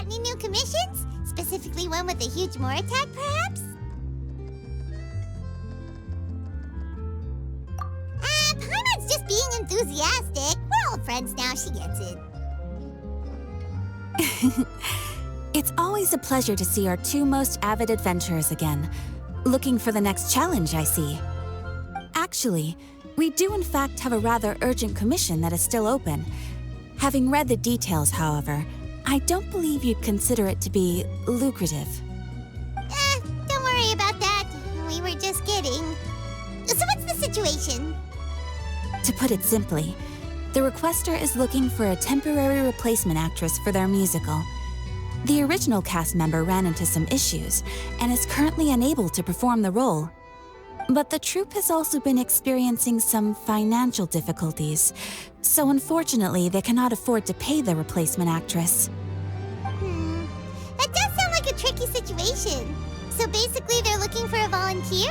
any new commissions? Specifically one with a huge more attack, perhaps? Paimon's just being enthusiastic. We're all friends now, she gets it. It's always a pleasure to see our two most avid adventurers again. Looking for the next challenge, I see. Actually, we do in fact have a rather urgent commission that is still open. Having read the details, however, I don't believe you'd consider it to be lucrative. Don't worry about that. We were just kidding. So what's the situation? To put it simply, the requester is looking for a temporary replacement actress for their musical. The original cast member ran into some issues and is currently unable to perform the role. But the troupe has also been experiencing some financial difficulties, so unfortunately they cannot afford to pay the replacement actress. That does sound like a tricky situation. So basically they're looking for a volunteer?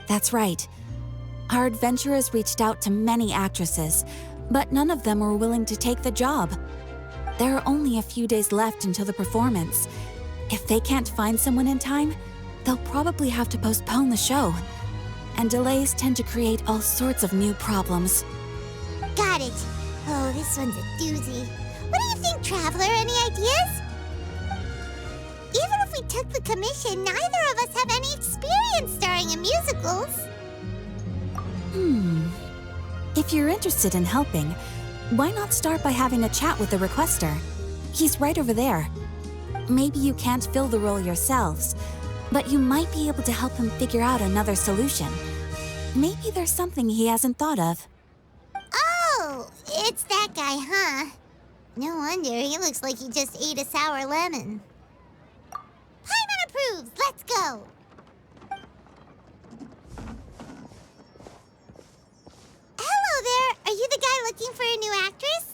That's right. Our adventurers reached out to many actresses, but none of them were willing to take the job. There are only a few days left until the performance. If they can't find someone in time, they'll probably have to postpone the show. And delays tend to create all sorts of new problems. Got it. Oh, this one's a doozy. What do you think, Traveler? Any ideas? Even if we took the commission, neither of us have any experience starring in musicals. If you're interested in helping, why not start by having a chat with the requester? He's right over there. Maybe you can't fill the role yourselves, but you might be able to help him figure out another solution. Maybe there's something he hasn't thought of. Oh, it's that guy, huh? No wonder, he looks like he just ate a sour lemon. Paimon approves, let's go! Hello there, are you the guy looking for a new actress?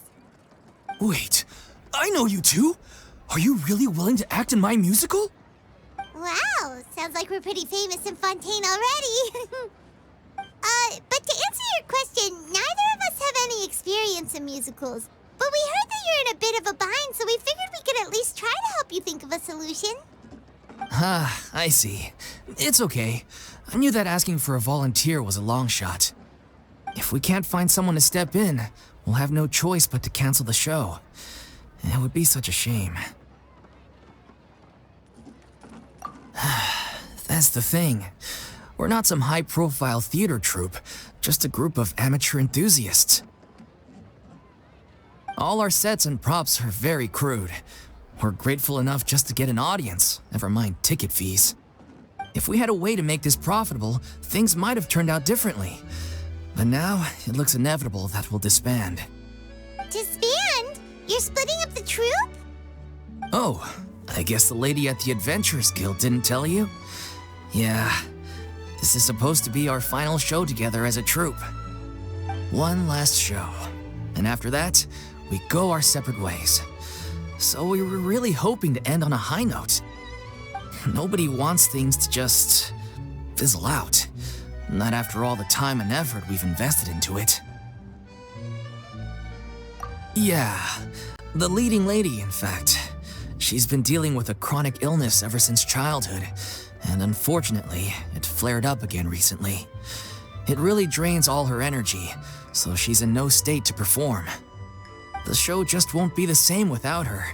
Wait, I know you two! Are you really willing to act in my musical? Wow, sounds like we're pretty famous in Fontaine already. But to answer your question, neither of us have any experience in musicals. But we heard that you're in a bit of a bind, so we figured we could at least try to help you think of a solution. Ah, I see. It's okay. I knew that asking for a volunteer was a long shot. If we can't find someone to step in, we'll have no choice but to cancel the show. It would be such a shame. That's the thing. We're not some high-profile theater troupe, just a group of amateur enthusiasts. All our sets and props are very crude. We're grateful enough just to get an audience, never mind ticket fees. If we had a way to make this profitable, things might have turned out differently. But now, it looks inevitable that we'll disband. Disband? You're splitting up the troupe? Oh, I guess the lady at the Adventurers Guild didn't tell you? Yeah, this is supposed to be our final show together as a troupe. One last show, and after that, we go our separate ways. So we were really hoping to end on a high note. Nobody wants things to just fizzle out. Not after all the time and effort we've invested into it. Yeah, the leading lady, in fact. She's been dealing with a chronic illness ever since childhood, and unfortunately, it flared up again recently. It really drains all her energy, so she's in no state to perform. The show just won't be the same without her.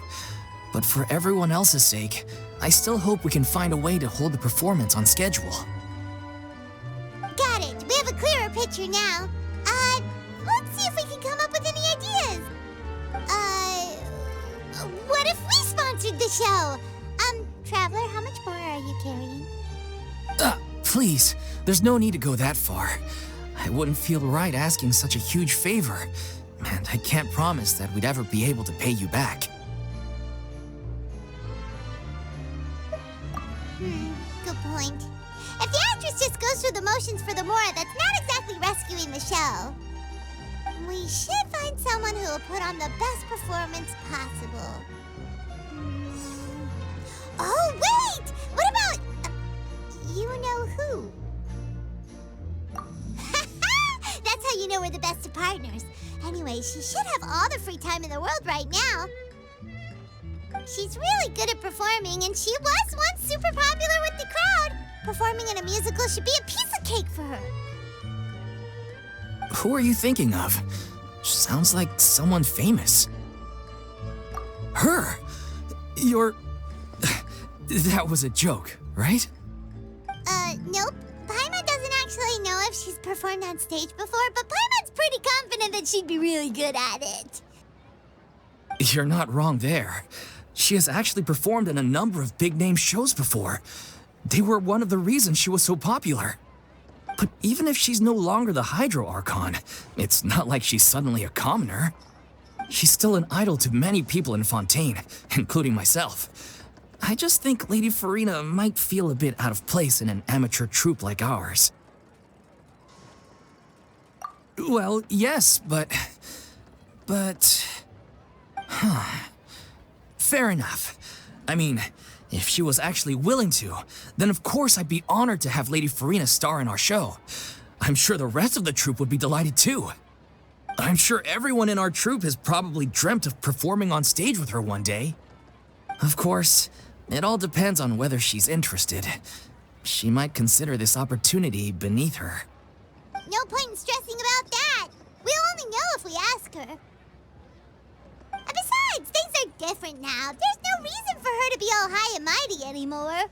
But for everyone else's sake, I still hope we can find a way to hold the performance on schedule. Got it. We have a clearer picture now. Let's see if we can come up with any ideas. What if we sponsored the show? Traveler, how much more are you carrying? Please, there's no need to go that far. I wouldn't feel right asking such a huge favor, and I can't promise that we'd ever be able to pay you back. Good point. If the actress just goes through the motions for the Mora, that's not exactly rescuing the show. We should find someone who will put on the best performance possible. Oh, wait! What about... you know who? That's how you know we're the best of partners. Anyway, she should have all the free time in the world right now. she's really good at performing, and she was once super popular with the crowd. Performing in a musical should be a piece of cake for her. Who are you thinking of? Sounds like someone famous. Her? You're... That was a joke, right? Nope. Paimon doesn't actually know if she's performed on stage before, but Paimon's pretty confident that she'd be really good at it. You're not wrong there. She has actually performed in a number of big-name shows before. They were one of the reasons she was so popular. But even if she's no longer the Hydro Archon, it's not like she's suddenly a commoner. She's still an idol to many people in Fontaine, including myself. I just think Lady Furina might feel a bit out of place in an amateur troupe like ours. Well, yes, but... Fair enough. I mean, if she was actually willing to, then of course I'd be honored to have Lady Furina star in our show. I'm sure the rest of the troupe would be delighted too. I'm sure everyone in our troupe has probably dreamt of performing on stage with her one day. Of course, it all depends on whether she's interested. She might consider this opportunity beneath her. No point in stressing about that. We'll only know if we ask her. And besides, things are different now. There's no reason for her to be all high and mighty anymore.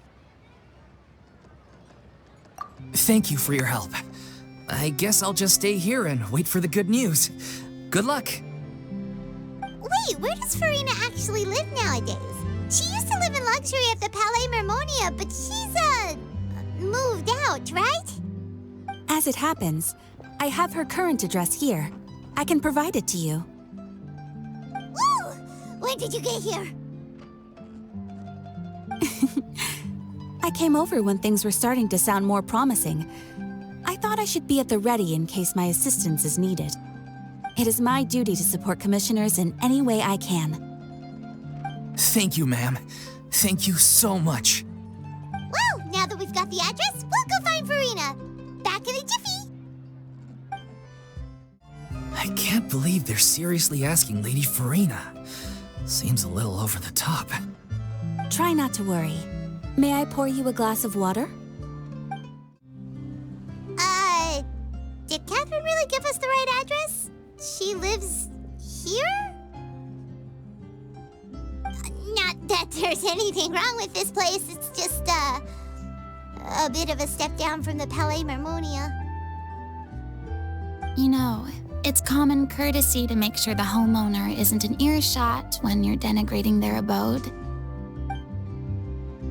Thank you for your help. I guess I'll just stay here and wait for the good news. Good luck. Wait, where does Furina actually live nowadays? She used to live in luxury at the Palais Mermonia, but she's, moved out, right? As it happens, I have her current address here. I can provide it to you. Woo! When did you get here? I came over when things were starting to sound more promising. I thought I should be at the ready in case my assistance is needed. It is my duty to support commissioners in any way I can. Thank you, ma'am. Thank you so much. Well, now that we've got the address, we'll go find Furina. Back in a jiffy. I can't believe they're seriously asking Lady Furina. Seems a little over the top. Try not to worry. May I pour you a glass of water? Did Catherine really give us the right address? She lives here? Not that there's anything wrong with this place. It's just, a bit of a step down from the Palais Mermonia. You know, it's common courtesy to make sure the homeowner isn't an earshot when you're denigrating their abode.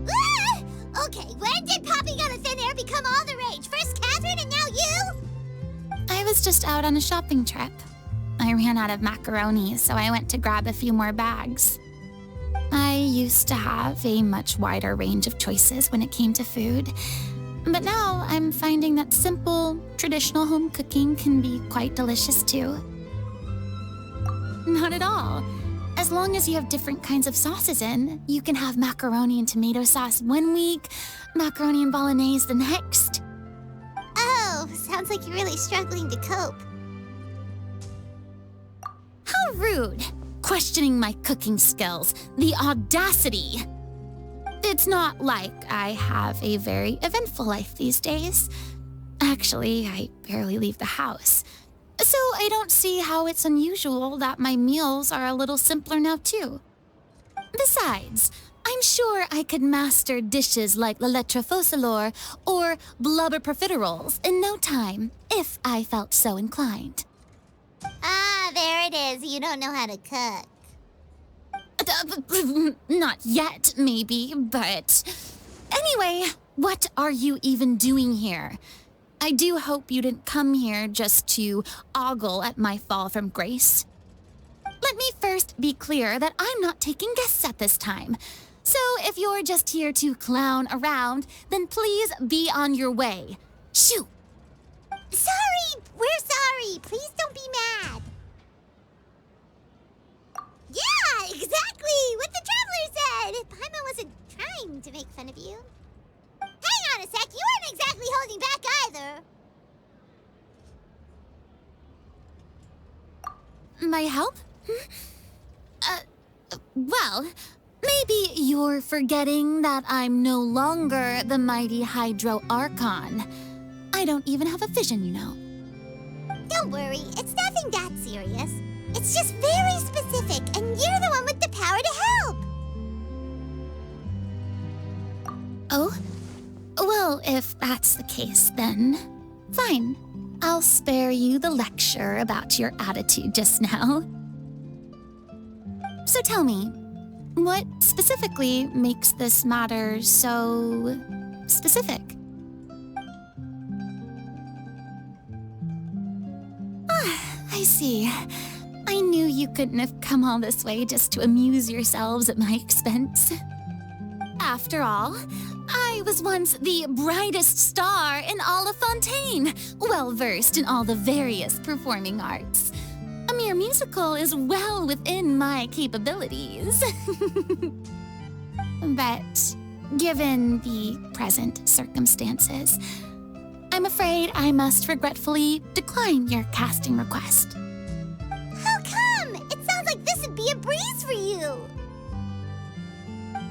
Ah! Okay, when did popping out of thin air become all the rage? First Catherine and now you? I was just out on a shopping trip. I ran out of macaroni, so I went to grab a few more bags. I used to have a much wider range of choices when it came to food, but now I'm finding that simple, traditional home cooking can be quite delicious too. Not at all. As long as you have different kinds of sauces in, you can have macaroni and tomato sauce one week, macaroni and bolognese the next. Oh, sounds like you're really struggling to cope. How rude! Questioning my cooking skills. The audacity! It's not like I have a very eventful life these days. Actually, I barely leave the house. So I don't see how it's unusual that my meals are a little simpler now too. Besides, I'm sure I could master dishes like la lettre Focalors or blubber profiteroles in no time, if I felt so inclined. Ah, there it is. You don't know how to cook. Not yet, maybe, but... Anyway, what are you even doing here? I do hope you didn't come here just to ogle at my fall from grace. Let me first be clear that I'm not taking guests at this time. So if you're just here to clown around, then please be on your way. Shoo! Sorry! We're sorry! Please don't be mad! Yeah, exactly! What the Traveler said! Paimon wasn't trying to make fun of you. Hang on a sec, you weren't exactly holding back either. My help? Well, Maybe you're forgetting that I'm no longer the mighty Hydro Archon. I don't even have a vision, you know. Don't worry, it's nothing that serious. It's just very specific, and you're the one with the power to help. Oh? Well, if that's the case, then fine. I'll spare you the lecture about your attitude just now. So tell me, what specifically makes this matter so specific? I see. I knew you couldn't have come all this way just to amuse yourselves at my expense. After all, I was once the brightest star in all of Fontaine, well-versed in all the various performing arts. A mere musical is well within my capabilities. But given the present circumstances, I'm afraid I must regretfully decline your casting request. How come? It sounds like this would be a breeze for you.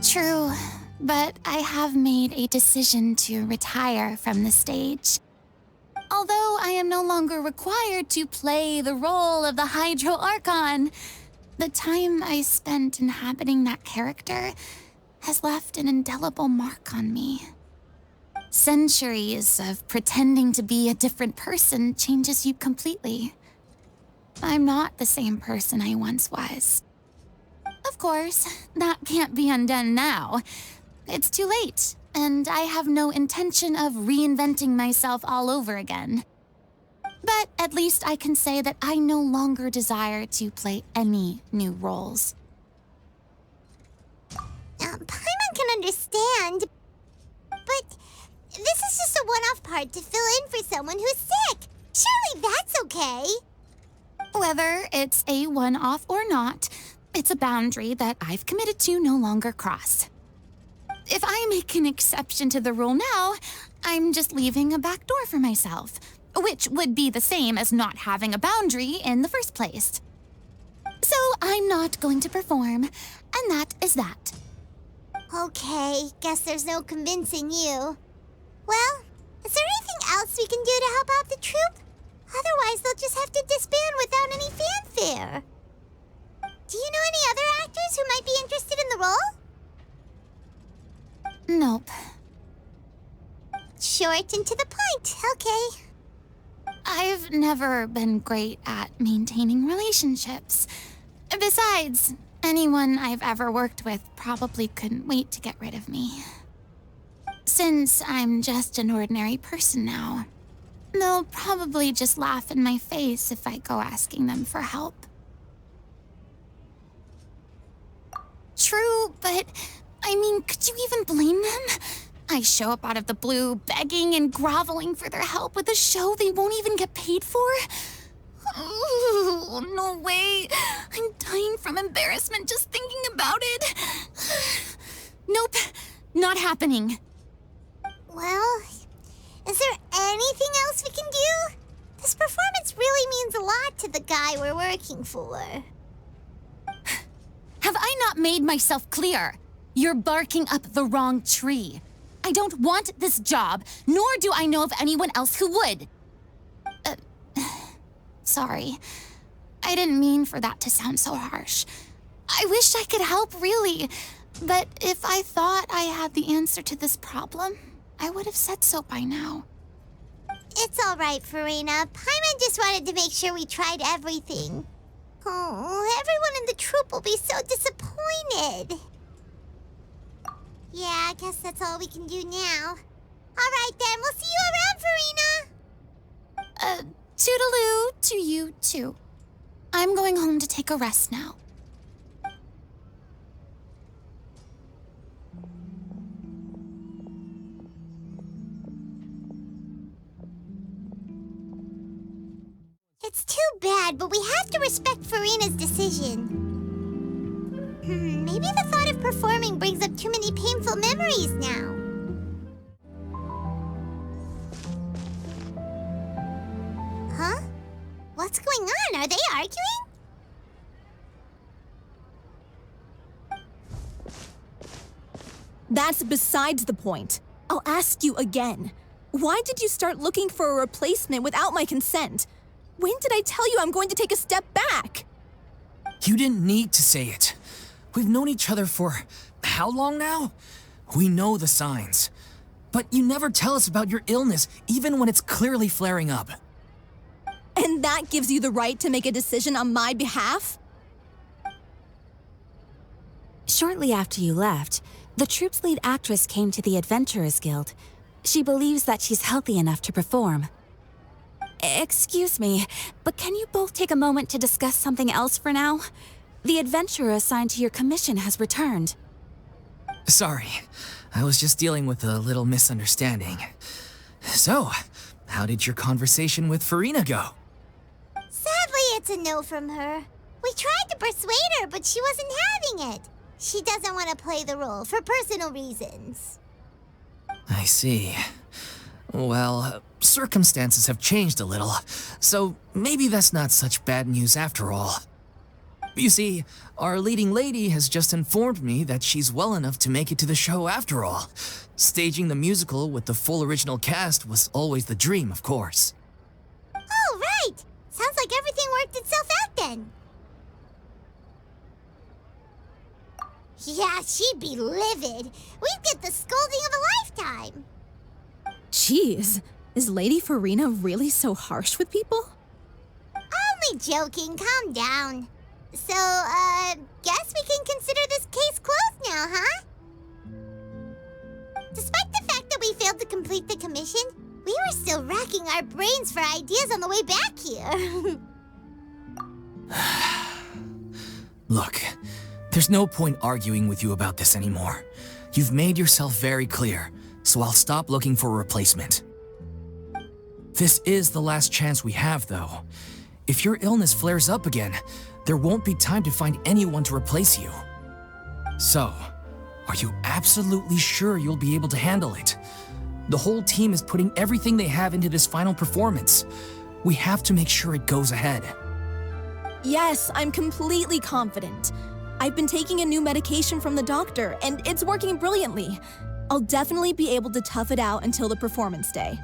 True, but I have made a decision to retire from the stage. Although I am no longer required to play the role of the Hydro Archon, the time I spent inhabiting that character has left an indelible mark on me. Centuries of pretending to be a different person changes you completely. I'm not the same person I once was. Of course, that can't be undone now. It's too late, and I have no intention of reinventing myself all over again. But at least I can say that I no longer desire to play any new roles. Paimon can understand, but this is just a one-off part to fill in for someone who's sick. Surely that's okay. Whether it's a one-off or not, it's a boundary that I've committed to no longer cross. If I make an exception to the rule now, I'm just leaving a back door for myself, which would be the same as not having a boundary in the first place. So I'm not going to perform, and that is that. Okay, guess there's no convincing you. Well, is there anything else we can do to help out the troupe? Otherwise, they'll just have to disband without any fanfare. Do you know any other actors who might be interested in the role? Nope. Short and to the point, okay. I've never been great at maintaining relationships. Besides, anyone I've ever worked with probably couldn't wait to get rid of me. Since I'm just an ordinary person now, they'll probably just laugh in my face if I go asking them for help. True, but I mean, could you even blame them? I show up out of the blue, begging and groveling for their help with a show they won't even get paid for? Oh, no way. I'm dying from embarrassment just thinking about it. Nope, not happening. Well, is there anything else we can do? This performance really means a lot to the guy we're working for. Have I not made myself clear? You're barking up the wrong tree. I don't want this job, nor do I know of anyone else who would. Sorry. I didn't mean for that to sound so harsh. I wish I could help, really. But if I thought I had the answer to this problem, I would have said so by now. It's all right, Furina. Paimon just wanted to make sure we tried everything. Oh, everyone in the troupe will be so disappointed. Yeah, I guess that's all we can do now. All right, then. We'll see you around, Furina. Toodaloo to you, too. I'm going home to take a rest now. It's too bad, but we have to respect Furina's decision. Maybe the thought of performing brings up too many painful memories now. Huh? What's going on? Are they arguing? That's besides the point. I'll ask you again. Why did you start looking for a replacement without my consent? When did I tell you I'm going to take a step back? You didn't need to say it. We've known each other for how long now? We know the signs. But you never tell us about your illness, even when it's clearly flaring up. And that gives you the right to make a decision on my behalf? Shortly after you left, the troupe's lead actress came to the Adventurers Guild. She believes that she's healthy enough to perform. Excuse me, but can you both take a moment to discuss something else for now? The adventurer assigned to your commission has returned. Sorry, I was just dealing with a little misunderstanding. So, how did your conversation with Furina go? Sadly, it's a no from her. We tried to persuade her, but she wasn't having it. She doesn't want to play the role for personal reasons. I see. Well, circumstances have changed a little, so maybe that's not such bad news after all. You see, our leading lady has just informed me that she's well enough to make it to the show after all. Staging the musical with the full original cast was always the dream, of course. Oh, right! Sounds like everything worked itself out then. Yeah, she'd be livid. We'd get the scolding of a lifetime. Jeez, is Lady Furina really so harsh with people? Only joking, calm down. So, guess we can consider this case closed now, huh? Despite the fact that we failed to complete the commission, we were still racking our brains for ideas on the way back here. Look, there's no point arguing with you about this anymore. You've made yourself very clear, so I'll stop looking for a replacement. This is the last chance we have, though. If your illness flares up again, there won't be time to find anyone to replace you. So, are you absolutely sure you'll be able to handle it? The whole team is putting everything they have into this final performance. We have to make sure it goes ahead. Yes, I'm completely confident. I've been taking a new medication from the doctor, and it's working brilliantly. I'll definitely be able to tough it out until the performance day.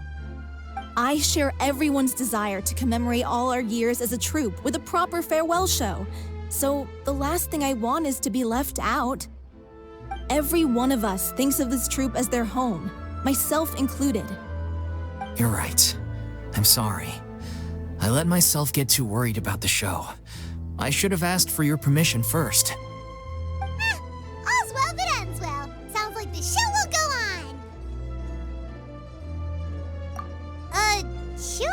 I share everyone's desire to commemorate all our years as a troupe with a proper farewell show. So the last thing I want is to be left out. Every one of us thinks of this troupe as their home, myself included. You're right. I'm sorry. I let myself get too worried about the show. I should have asked for your permission first. All's well that ends well. Sounds like the show will go on. Sure.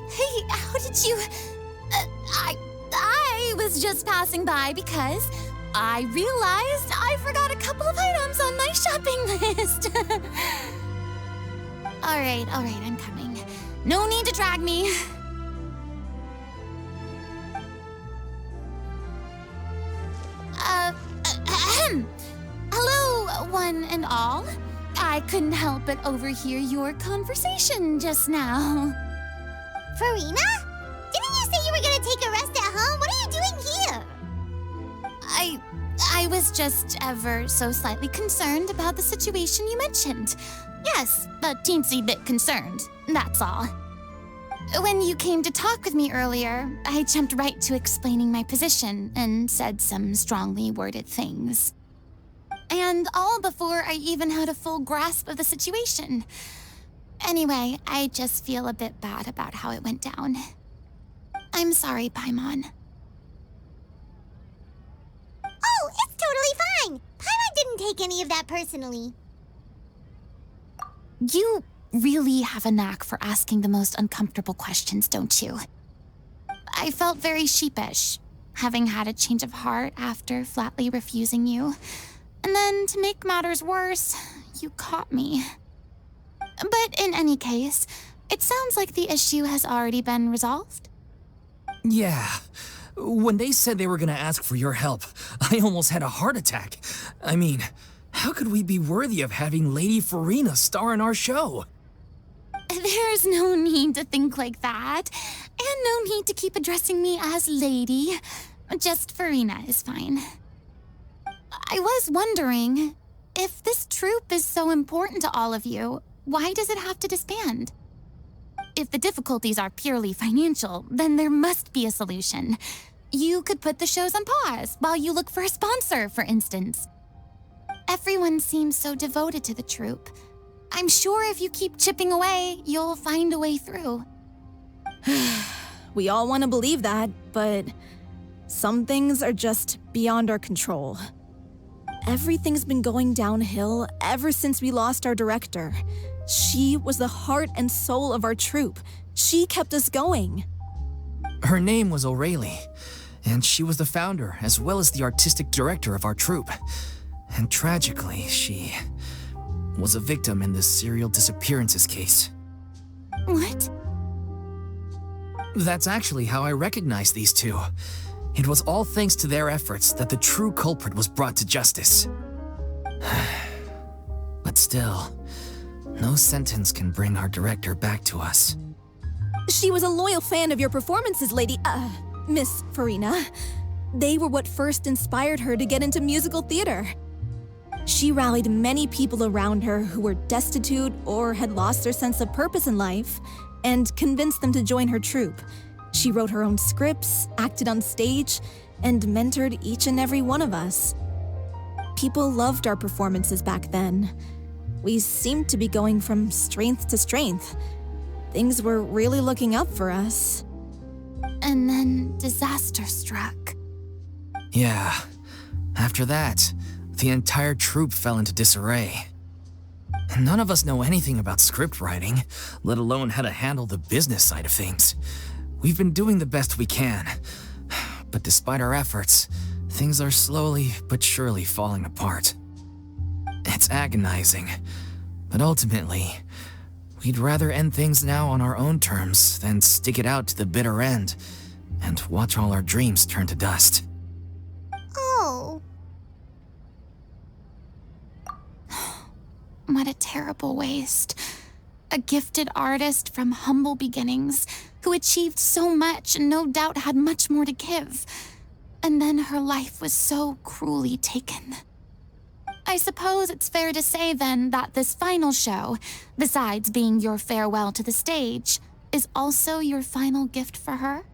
Hey, how did you... I was just passing by because I realized I forgot a couple of items on my shopping list. All right, I'm coming. No need to drag me. Hello, one and all. I couldn't help but overhear your conversation just now. Furina? Didn't you say you were gonna take a rest at home? What are you doing here? I was just ever so slightly concerned about the situation you mentioned. Yes, a teensy bit concerned, that's all. When you came to talk with me earlier, I jumped right to explaining my position and said some strongly worded things. And all before I even had a full grasp of the situation. Anyway, I just feel a bit bad about how it went down. I'm sorry, Paimon. Oh, it's totally fine. Paimon didn't take any of that personally. You really have a knack for asking the most uncomfortable questions, don't you? I felt very sheepish, having had a change of heart after flatly refusing you. And then, to make matters worse, you caught me. But in any case, it sounds like the issue has already been resolved. Yeah. When they said they were gonna ask for your help, I almost had a heart attack. I mean, how could we be worthy of having Lady Furina star in our show? There's no need to think like that. No need to keep addressing me as lady. Just Furina is fine. I was wondering, if this troupe is so important to all of you, why does it have to disband? If the difficulties are purely financial, then there must be a solution. You could put the shows on pause while you look for a sponsor, for instance. Everyone seems so devoted to the troupe. I'm sure if you keep chipping away, you'll find a way through. We all want to believe that, but some things are just beyond our control. Everything's been going downhill ever since we lost our director. She was the heart and soul of our troupe. She kept us going. Her name was O'Reilly, and she was the founder as well as the artistic director of our troupe. And tragically, she was a victim in the serial disappearances case. What? That's actually how I recognized these two. It was all thanks to their efforts that the true culprit was brought to justice. But still, no sentence can bring our director back to us. She was a loyal fan of your performances, Miss Furina. They were what first inspired her to get into musical theater. She rallied many people around her who were destitute or had lost their sense of purpose in life, and convinced them to join her troupe. She wrote her own scripts, acted on stage, and mentored each and every one of us. People loved our performances back then. We seemed to be going from strength to strength. Things were really looking up for us. And then disaster struck. Yeah. After that, the entire troupe fell into disarray. None of us know anything about script writing, let alone how to handle the business side of things. We've been doing the best we can, but despite our efforts, things are slowly but surely falling apart. It's agonizing, but ultimately, we'd rather end things now on our own terms than stick it out to the bitter end and watch all our dreams turn to dust. Oh. What a terrible waste. A gifted artist from humble beginnings who achieved so much and no doubt had much more to give. And then her life was so cruelly taken. I suppose it's fair to say then that this final show, besides being your farewell to the stage, is also your final gift for her?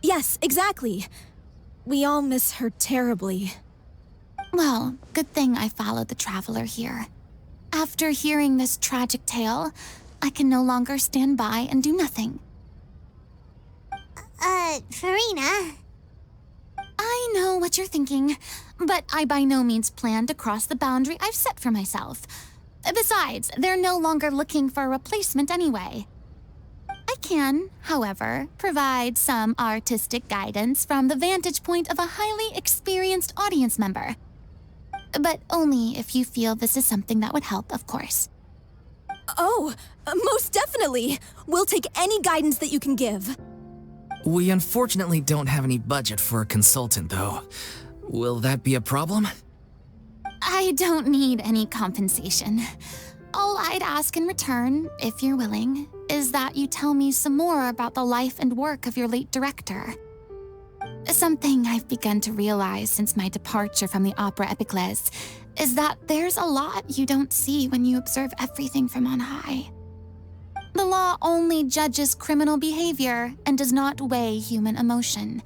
Yes, exactly. We all miss her terribly. Well, good thing I followed the traveler here. After hearing this tragic tale, I can no longer stand by and do nothing. Furina. I know what you're thinking, but I by no means plan to cross the boundary I've set for myself. Besides, they're no longer looking for a replacement anyway. I can, however, provide some artistic guidance from the vantage point of a highly experienced audience member. But only if you feel this is something that would help, of course. Oh, most definitely. We'll take any guidance that you can give. We unfortunately don't have any budget for a consultant, though. Will that be a problem? I don't need any compensation. All I'd ask in return, if you're willing, is that you tell me some more about the life and work of your late director. Something I've begun to realize since my departure from the Opera Epiclese is that there's a lot you don't see when you observe everything from on high. The law only judges criminal behavior and does not weigh human emotion.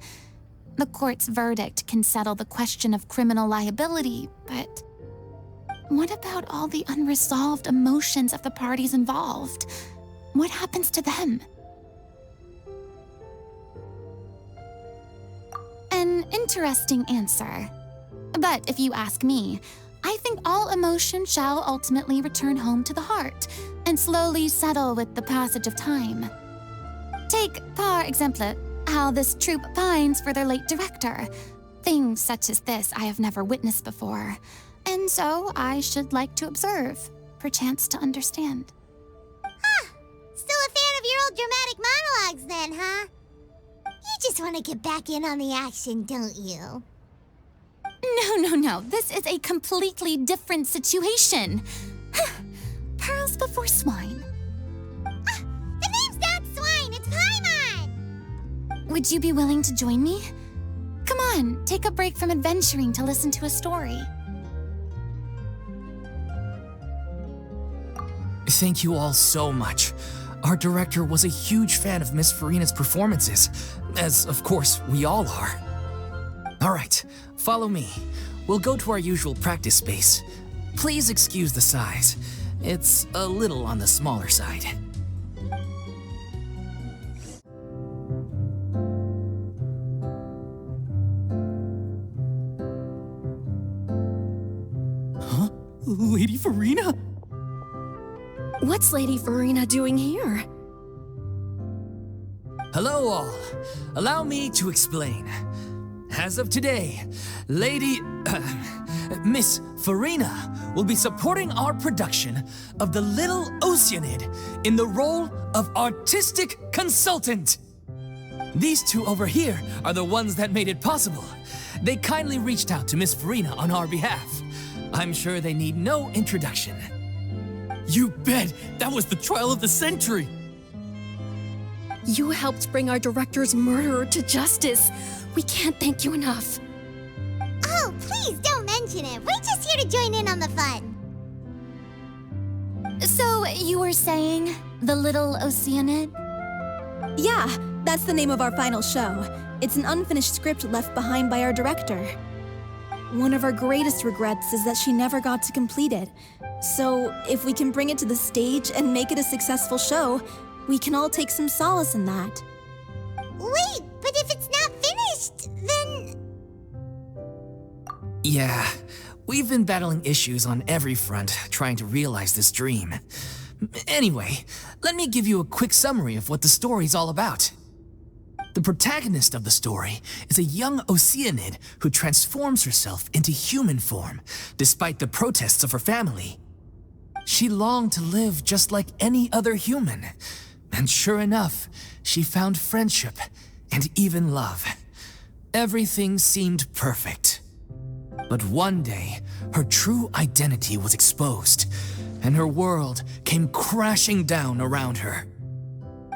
The court's verdict can settle the question of criminal liability, but what about all the unresolved emotions of the parties involved? What happens to them? An interesting answer. But if you ask me, I think all emotion shall ultimately return home to the heart and slowly settle with the passage of time. Take, par exemple, how this troupe pines for their late director. Things such as this I have never witnessed before, and so I should like to observe, perchance to understand. Still a fan of your old dramatic monologues then, huh? You just want to get back in on the action, don't you? No. This is a completely different situation. Pearls before swine. The name's not Swine, it's Paimon! would you be willing to join me? Come on, take a break from adventuring to listen to a story. Thank you all so much. Our director was a huge fan of Miss Furina's performances, as of course we all are. All right, follow me. We'll go to our usual practice space. Please excuse the size. It's a little on the smaller side. Huh? Lady Furina? What's Lady Furina doing here? Hello all. Allow me to explain. As of today, Miss Furina will be supporting our production of the Little Oceanid in the role of artistic consultant. These two over here are the ones that made it possible. They kindly reached out to Miss Furina on our behalf. I'm sure they need no introduction. You bet! That was the trial of the century! You helped bring our director's murderer to justice. We can't thank you enough. Oh, please don't mention it. We're just here to join in on the fun. So, you were saying the Little Oceanid? Yeah, that's the name of our final show. It's an unfinished script left behind by our director. One of our greatest regrets is that she never got to complete it. So, if we can bring it to the stage and make it a successful show, we can all take some solace in that. Wait, but if it's not finished, then... Yeah, we've been battling issues on every front trying to realize this dream. Anyway, let me give you a quick summary of what the story's all about. The protagonist of the story is a young Oceanid who transforms herself into human form, despite the protests of her family. She longed to live just like any other human, and sure enough, she found friendship and even love. Everything seemed perfect. But one day, her true identity was exposed, and her world came crashing down around her.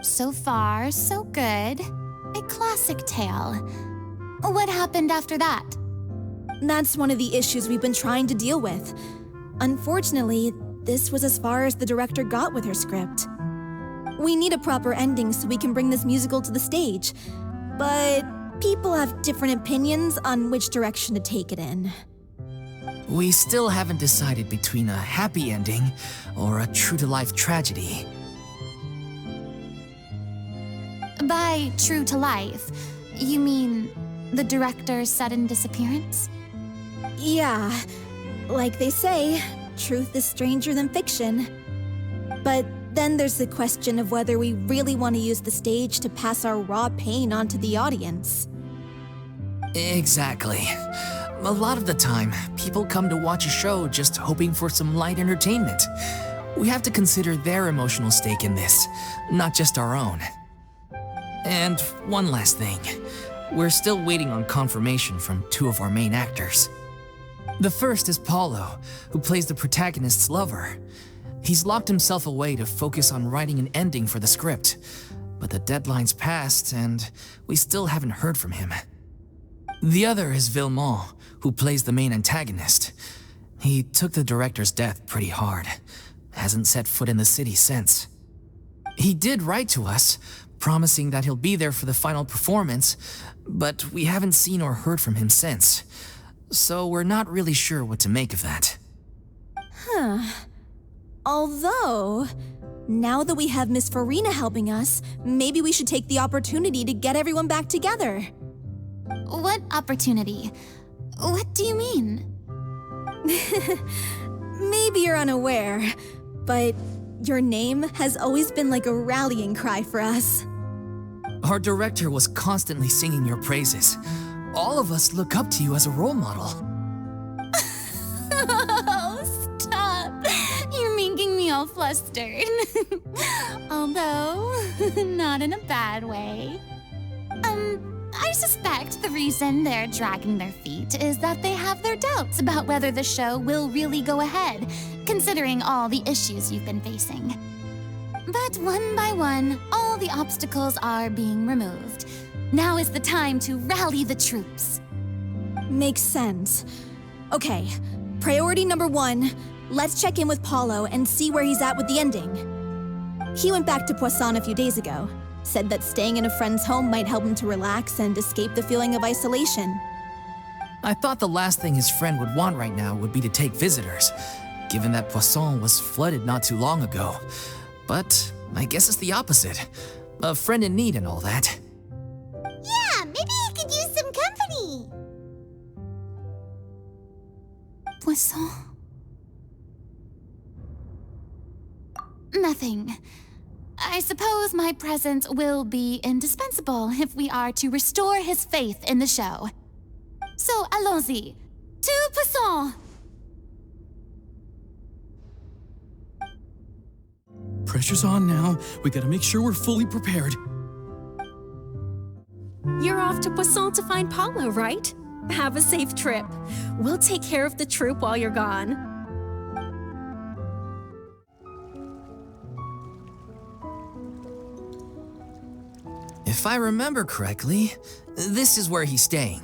So far, so good. A classic tale. What happened after that? That's one of the issues we've been trying to deal with. Unfortunately, this was as far as the director got with her script. We need a proper ending so we can bring this musical to the stage, but people have different opinions on which direction to take it in. We still haven't decided between a happy ending or a true-to-life tragedy. By true to life, you mean the director's sudden disappearance? Yeah, like they say, truth is stranger than fiction. But then there's the question of whether we really want to use the stage to pass our raw pain onto the audience. Exactly. A lot of the time, people come to watch a show just hoping for some light entertainment. We have to consider their emotional stake in this, not just our own. And one last thing. We're still waiting on confirmation from two of our main actors. The first is Paulo, who plays the protagonist's lover. He's locked himself away to focus on writing an ending for the script, but the deadline's passed and we still haven't heard from him. The other is Villemont, who plays the main antagonist. He took the director's death pretty hard. Hasn't set foot in the city since. He did write to us, promising that he'll be there for the final performance, but we haven't seen or heard from him since. So we're not really sure what to make of that. Although, now that we have Miss Furina helping us, maybe we should take the opportunity to get everyone back together. What opportunity? What do you mean? Maybe you're unaware, but your name has always been like a rallying cry for us. Our director was constantly singing your praises. All of us look up to you as a role model. Oh, stop. You're making me all flustered. Although, not in a bad way. I suspect the reason they're dragging their feet is that they have their doubts about whether the show will really go ahead, considering all the issues you've been facing. But one by one, all the obstacles are being removed. Now is the time to rally the troops. Makes sense. Okay, priority number 1, let's check in with Paulo and see where he's at with the ending. He went back to Poisson a few days ago, said that staying in a friend's home might help him to relax and escape the feeling of isolation. I thought the last thing his friend would want right now would be to take visitors, given that Poisson was flooded not too long ago. But I guess it's the opposite. A friend in need and all that. Yeah, maybe he could use some company. Poisson. Nothing. I suppose my presence will be indispensable if we are to restore his faith in the show. So, allons-y. To Poisson! Pressure's on now. We gotta make sure we're fully prepared. You're off to Poisson to find Paulo, right? Have a safe trip. We'll take care of the troop while you're gone. If I remember correctly, this is where he's staying.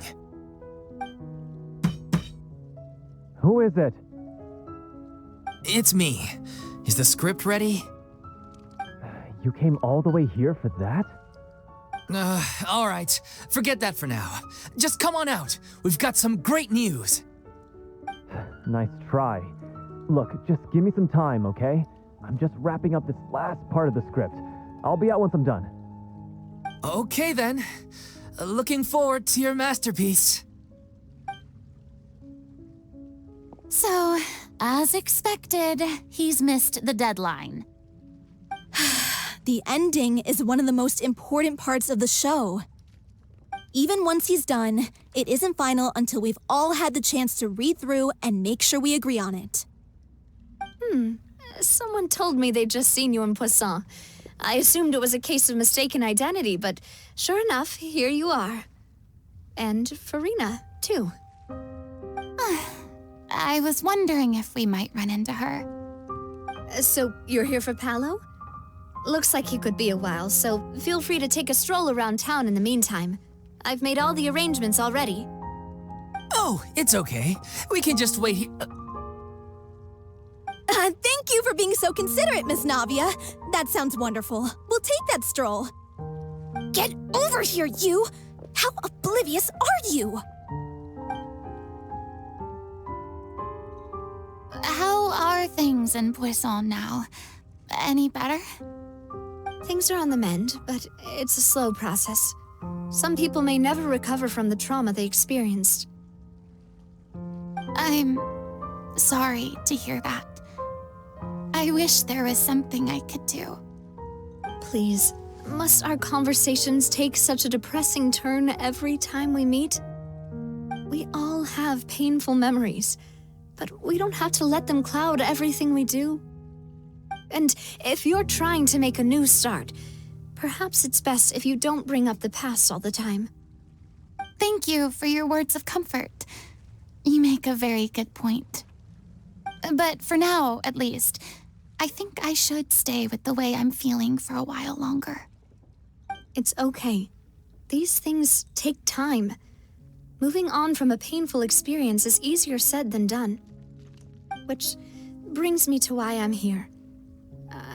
Who is it? It's me. Is the script ready? You came all the way here for that? All right. Forget that for now. Just come on out. We've got some great news. Nice try. Look, just give me some time, okay? I'm just wrapping up this last part of the script. I'll be out once I'm done. Okay then. Looking forward to your masterpiece. So, as expected, he's missed the deadline. The ending is one of the most important parts of the show. Even once he's done, it isn't final until we've all had the chance to read through and make sure we agree on it. Someone told me they'd just seen you in Poisson. I assumed it was a case of mistaken identity, but sure enough, here you are. And Furina, too. I was wondering if we might run into her. So, you're here for Paulo? Looks like he could be a while, so feel free to take a stroll around town in the meantime. I've made all the arrangements already. Oh, it's okay. We can just wait here. Thank you for being so considerate, Miss Navia. That sounds wonderful. We'll take that stroll. Get over here, you! How oblivious are you? How are things in Poisson now? Any better? Things are on the mend, but it's a slow process. Some people may never recover from the trauma they experienced. I'm sorry to hear that. I wish there was something I could do. Please, must our conversations take such a depressing turn every time we meet? We all have painful memories, but we don't have to let them cloud everything we do. And if you're trying to make a new start, perhaps it's best if you don't bring up the past all the time. Thank you for your words of comfort. You make a very good point. But for now, at least, I think I should stay with the way I'm feeling for a while longer. It's okay. These things take time. Moving on from a painful experience is easier said than done. Which brings me to why I'm here.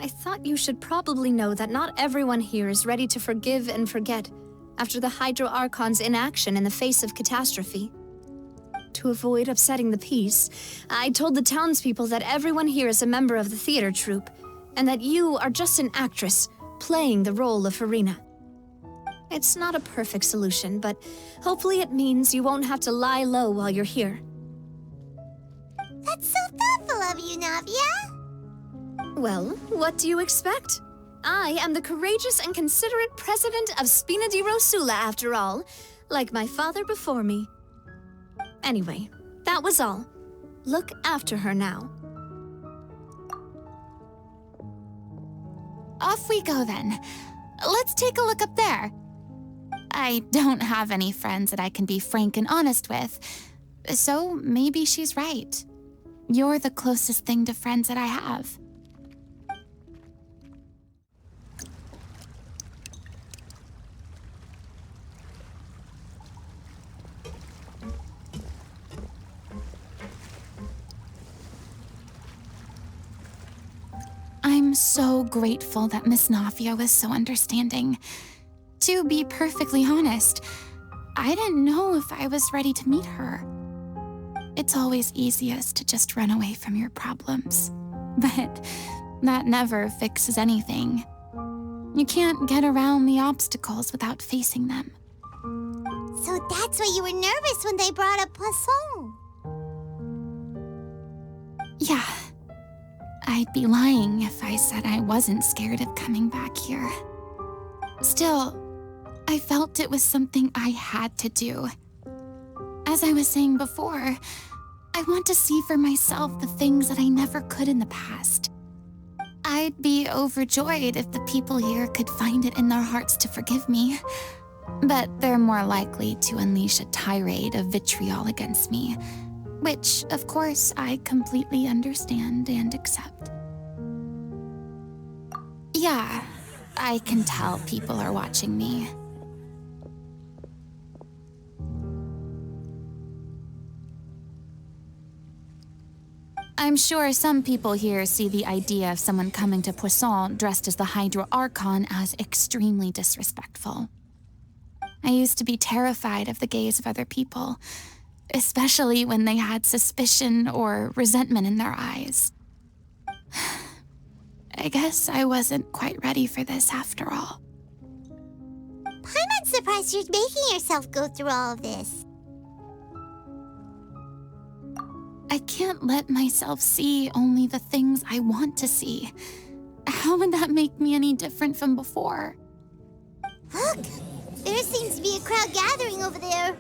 I thought you should probably know that not everyone here is ready to forgive and forget after the Hydro Archon's inaction in the face of catastrophe. To avoid upsetting the peace, I told the townspeople that everyone here is a member of the theater troupe, and that you are just an actress playing the role of Furina. It's not a perfect solution, but hopefully it means you won't have to lie low while you're here. That's so thoughtful of you, Navia. Well, what do you expect? I am the courageous and considerate president of Spina di Rosula, after all, like my father before me. Anyway, that was all. Look after her now. Off we go then. Let's take a look up there. I don't have any friends that I can be frank and honest with, so maybe she's right. You're the closest thing to friends that I have. I'm so grateful that Miss Nafia was so understanding. To be perfectly honest, I didn't know if I was ready to meet her. It's always easiest to just run away from your problems, but that never fixes anything. You can't get around the obstacles without facing them. So that's why you were nervous when they brought up Poisson. Yeah. I'd be lying if I said I wasn't scared of coming back here. Still, I felt it was something I had to do. As I was saying before, I want to see for myself the things that I never could in the past. I'd be overjoyed if the people here could find it in their hearts to forgive me, but they're more likely to unleash a tirade of vitriol against me, which, of course, I completely understand and accept. Yeah, I can tell people are watching me. I'm sure some people here see the idea of someone coming to Poisson dressed as the Hydro Archon as extremely disrespectful. I used to be terrified of the gaze of other people, especially when they had suspicion or resentment in their eyes. I guess I wasn't quite ready for this after all. I'm not surprised you're making yourself go through all of this. I can't let myself see only the things I want to see. How would that make me any different from before? Look! There seems to be a crowd gathering over there.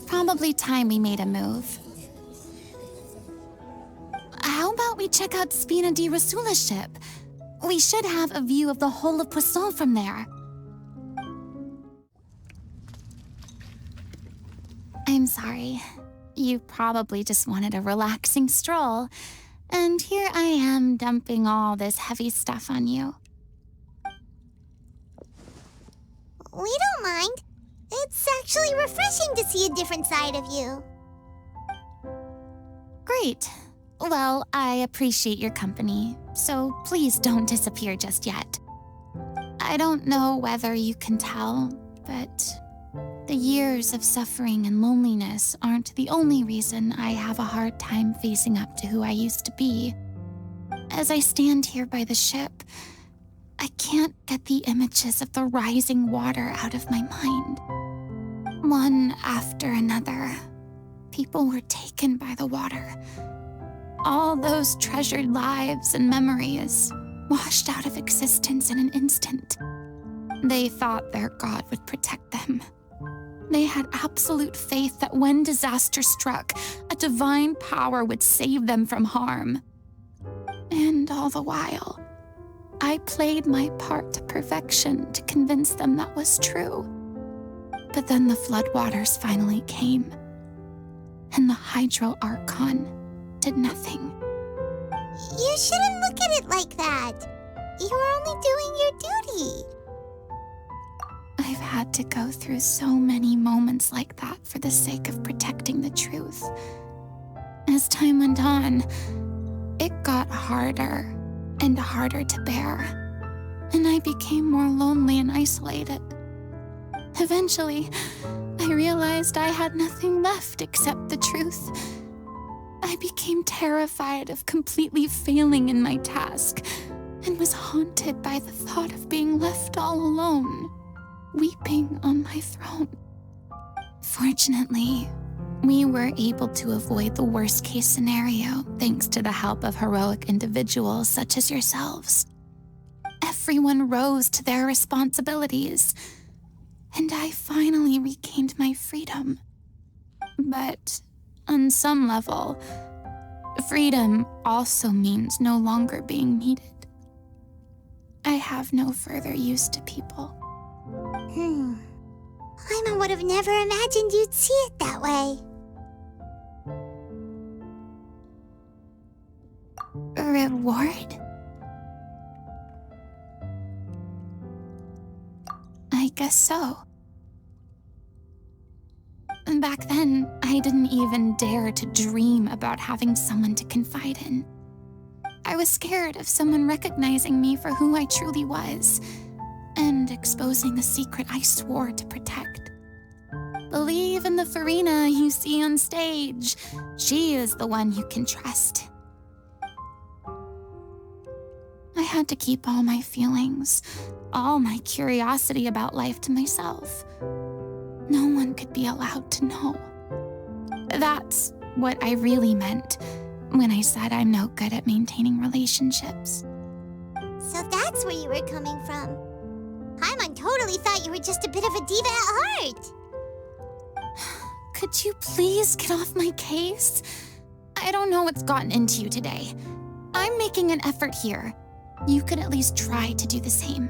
Probably time we made a move. How about we check out Spina di Rasula's ship? We should have a view of the whole of Poisson from there. I'm sorry. You probably just wanted a relaxing stroll, and here I am dumping all this heavy stuff on you. We don't mind. It's actually refreshing to see a different side of you. Great. Well, I appreciate your company, so please don't disappear just yet. I don't know whether you can tell, but the years of suffering and loneliness aren't the only reason I have a hard time facing up to who I used to be. As I stand here by the ship, I can't get the images of the rising water out of my mind. One after another, people were taken by the water. All those treasured lives and memories washed out of existence in an instant. They thought their god would protect them. They had absolute faith that when disaster struck, a divine power would save them from harm. And all the while, I played my part to perfection to convince them that was true. But then the floodwaters finally came, and the Hydro Archon did nothing. You shouldn't look at it like that. You were only doing your duty. I've had to go through so many moments like that for the sake of protecting the truth. As time went on, it got harder and harder to bear, and I became more lonely and isolated. Eventually, I realized I had nothing left except the truth. I became terrified of completely failing in my task, and was haunted by the thought of being left all alone, weeping on my throne. Fortunately, we were able to avoid the worst-case scenario thanks to the help of heroic individuals such as yourselves. Everyone rose to their responsibilities, and I finally regained my freedom. But on some level, freedom also means no longer being needed. I have no further use to people. I would have never imagined you'd see it that way. A reward? I guess so. Back then, I didn't even dare to dream about having someone to confide in. I was scared of someone recognizing me for who I truly was and exposing the secret I swore to protect. Believe in the Furina you see on stage. She is the one you can trust. I had to keep all my feelings, all my curiosity about life to myself. No one could be allowed to know. That's what I really meant when I said I'm no good at maintaining relationships. So that's where you were coming from. Paimon totally thought you were just a bit of a diva at heart. Could you please get off my case? I don't know what's gotten into you today. I'm making an effort here. You could at least try to do the same.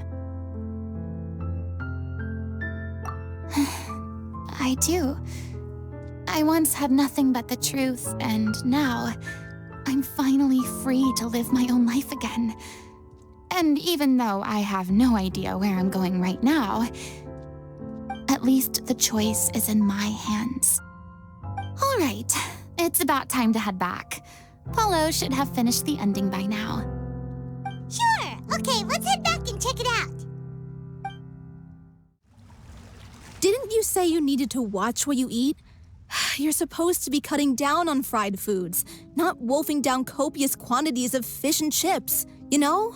I do. I once had nothing but the truth, and now I'm finally free to live my own life again. And even though I have no idea where I'm going right now, at least the choice is in my hands. All right, it's about time to head back. Paulo should have finished the ending by now. Sure. Okay, let's head back and check it out. Didn't you say you needed to watch what you eat? You're supposed to be cutting down on fried foods, not wolfing down copious quantities of fish and chips, you know?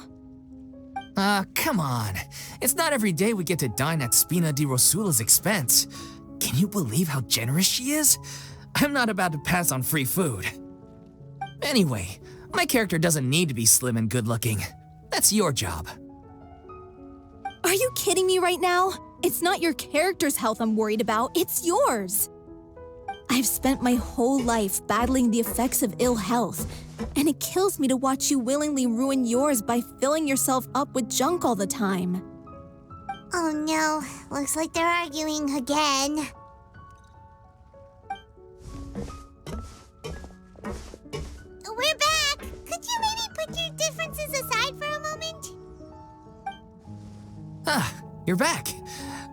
Come on. It's not every day we get to dine at Spina di Rosula's expense. Can you believe how generous she is? I'm not about to pass on free food. Anyway, my character doesn't need to be slim and good-looking. That's your job. Are you kidding me right now? It's not your character's health I'm worried about, it's yours. I've spent my whole life battling the effects of ill health, and it kills me to watch you willingly ruin yours by filling yourself up with junk all the time. Oh no, looks like they're arguing again. We're back! Could you maybe put your differences aside for a moment? You're back.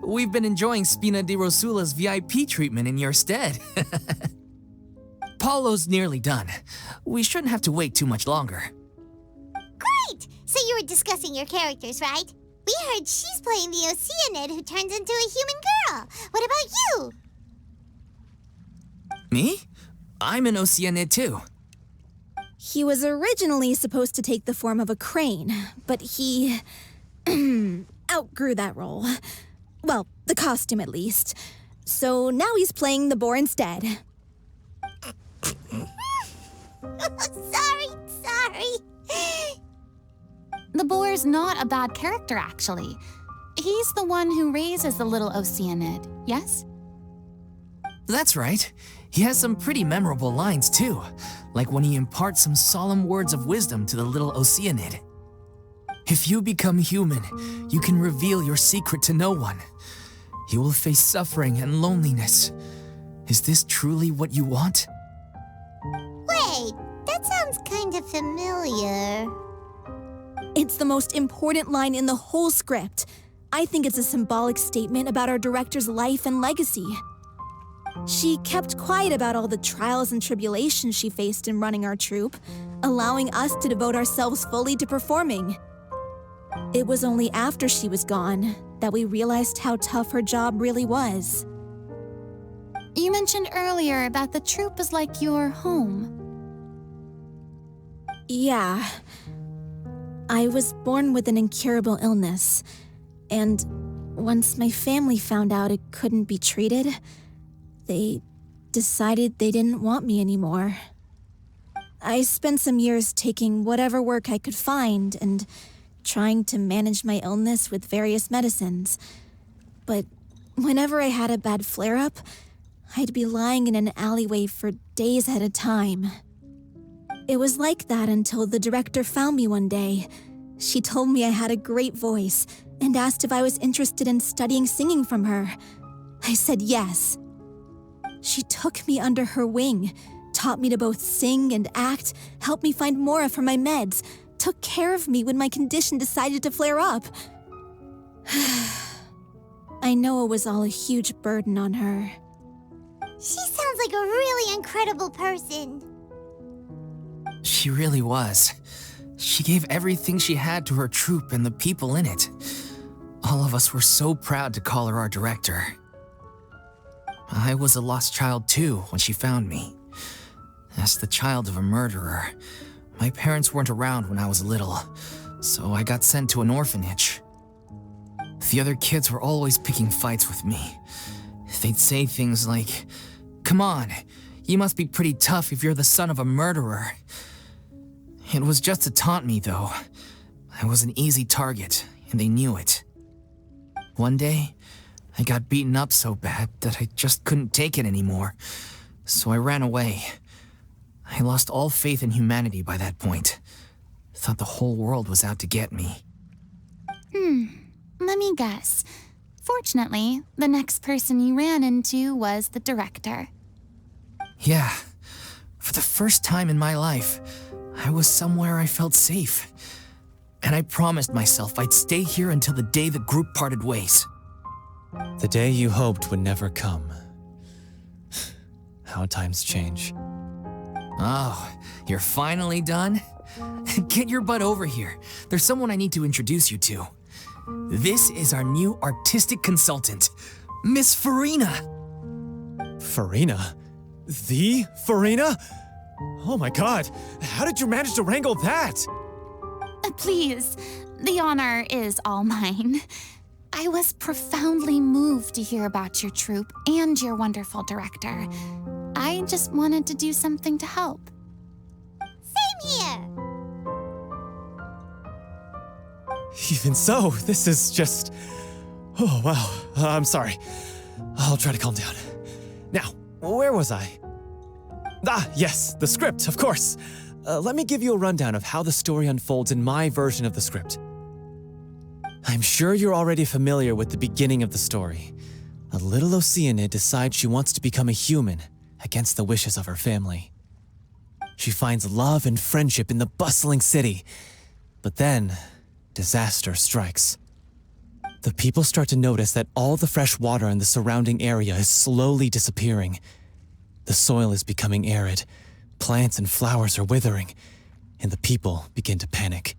We've been enjoying Spina di Rosula's VIP treatment in your stead. Paulo's nearly done. We shouldn't have to wait too much longer. Great! So you were discussing your characters, right? We heard she's playing the Oceanid who turns into a human girl. What about you? Me? I'm an Oceanid too. He was originally supposed to take the form of a crane, but he outgrew that role. Well, the costume at least. So now he's playing the boar instead. Sorry. The boar's not a bad character, actually. He's the one who raises the Little Oceanid, yes? That's right. He has some pretty memorable lines too, like when he imparts some solemn words of wisdom to the Little Oceanid. If you become human, you can reveal your secret to no one. You will face suffering and loneliness. Is this truly what you want? Wait, that sounds kind of familiar. It's the most important line in the whole script. I think it's a symbolic statement about our director's life and legacy. She kept quiet about all the trials and tribulations she faced in running our troupe, allowing us to devote ourselves fully to performing. It was only after she was gone that we realized how tough her job really was. You mentioned earlier that the troupe is like your home. Yeah. I was born with an incurable illness, and once my family found out it couldn't be treated, they decided they didn't want me anymore. I spent some years taking whatever work I could find and trying to manage my illness with various medicines. But whenever I had a bad flare-up, I'd be lying in an alleyway for days at a time. It was like that until the director found me one day. She told me I had a great voice and asked if I was interested in studying singing from her. I said yes. She took me under her wing, taught me to both sing and act, helped me find Mora for my meds, took care of me when my condition decided to flare up. I know it was all a huge burden on her. She sounds like a really incredible person. She really was. She gave everything she had to her troupe and the people in it. All of us were so proud to call her our director. I was a lost child too when she found me. As the child of a murderer, my parents weren't around when I was little, so I got sent to an orphanage. The other kids were always picking fights with me. They'd say things like, "Come on, you must be pretty tough if you're the son of a murderer." It was just to taunt me, though. I was an easy target, and they knew it. One day, I got beaten up so bad that I just couldn't take it anymore, so I ran away. I lost all faith in humanity by that point. Thought the whole world was out to get me. Let me guess. Fortunately, the next person you ran into was the director. Yeah. For the first time in my life, I was somewhere I felt safe. And I promised myself I'd stay here until the day the group parted ways. The day you hoped would never come. How times change. Oh, you're finally done? Get your butt over here. There's someone I need to introduce you to. This is our new artistic consultant, Miss Furina. Furina? The Furina? Oh my god, how did you manage to wrangle that? Please, the honor is all mine. I was profoundly moved to hear about your troupe and your wonderful director. I just wanted to do something to help. Same here. Even so, this is just... Oh, wow. I'm sorry. I'll try to calm down. Now, where was I? Ah, yes, the script, of course. Let me give you a rundown of how the story unfolds in my version of the script. I'm sure you're already familiar with the beginning of the story. A little Oceanid decides she wants to become a human against the wishes of her family. She finds love and friendship in the bustling city, but then disaster strikes. The people start to notice that all the fresh water in the surrounding area is slowly disappearing. The soil is becoming arid, plants and flowers are withering, and the people begin to panic.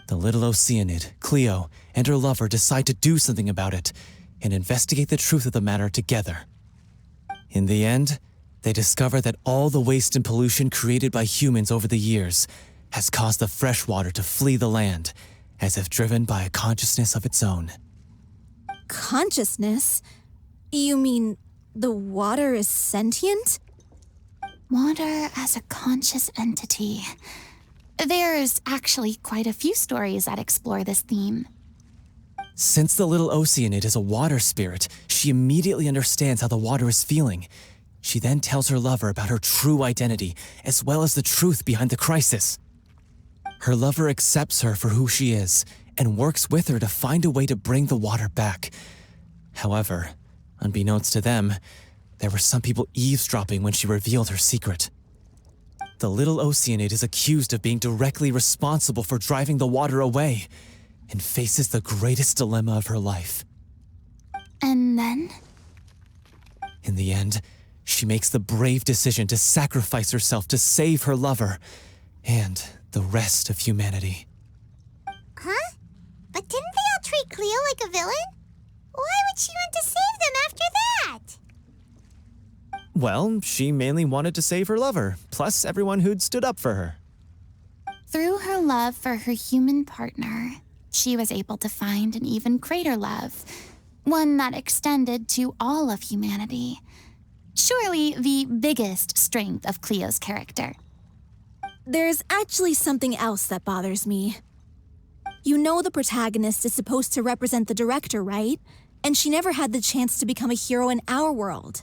The little Oceanid, Cleo, and her lover decide to do something about it and investigate the truth of the matter together. In the end, they discover that all the waste and pollution created by humans over the years has caused the fresh water to flee the land, as if driven by a consciousness of its own. Consciousness? You mean the water is sentient? Water as a conscious entity. There's actually quite a few stories that explore this theme. Since the little Oceanid is a water spirit, she immediately understands how the water is feeling. She then tells her lover about her true identity, as well as the truth behind the crisis. Her lover accepts her for who she is, and works with her to find a way to bring the water back. However, unbeknownst to them, there were some people eavesdropping when she revealed her secret. The little Oceanid is accused of being directly responsible for driving the water away, and faces the greatest dilemma of her life. And then? In the end, she makes the brave decision to sacrifice herself to save her lover, and the rest of humanity. Huh? But didn't they all treat Cleo like a villain? Why would she want to save them after that? Well, she mainly wanted to save her lover, plus everyone who'd stood up for her. Through her love for her human partner, she was able to find an even greater love, one that extended to all of humanity. Surely the biggest strength of Cleo's character. There's actually something else that bothers me. You know the protagonist is supposed to represent the director, right? And she never had the chance to become a hero in our world.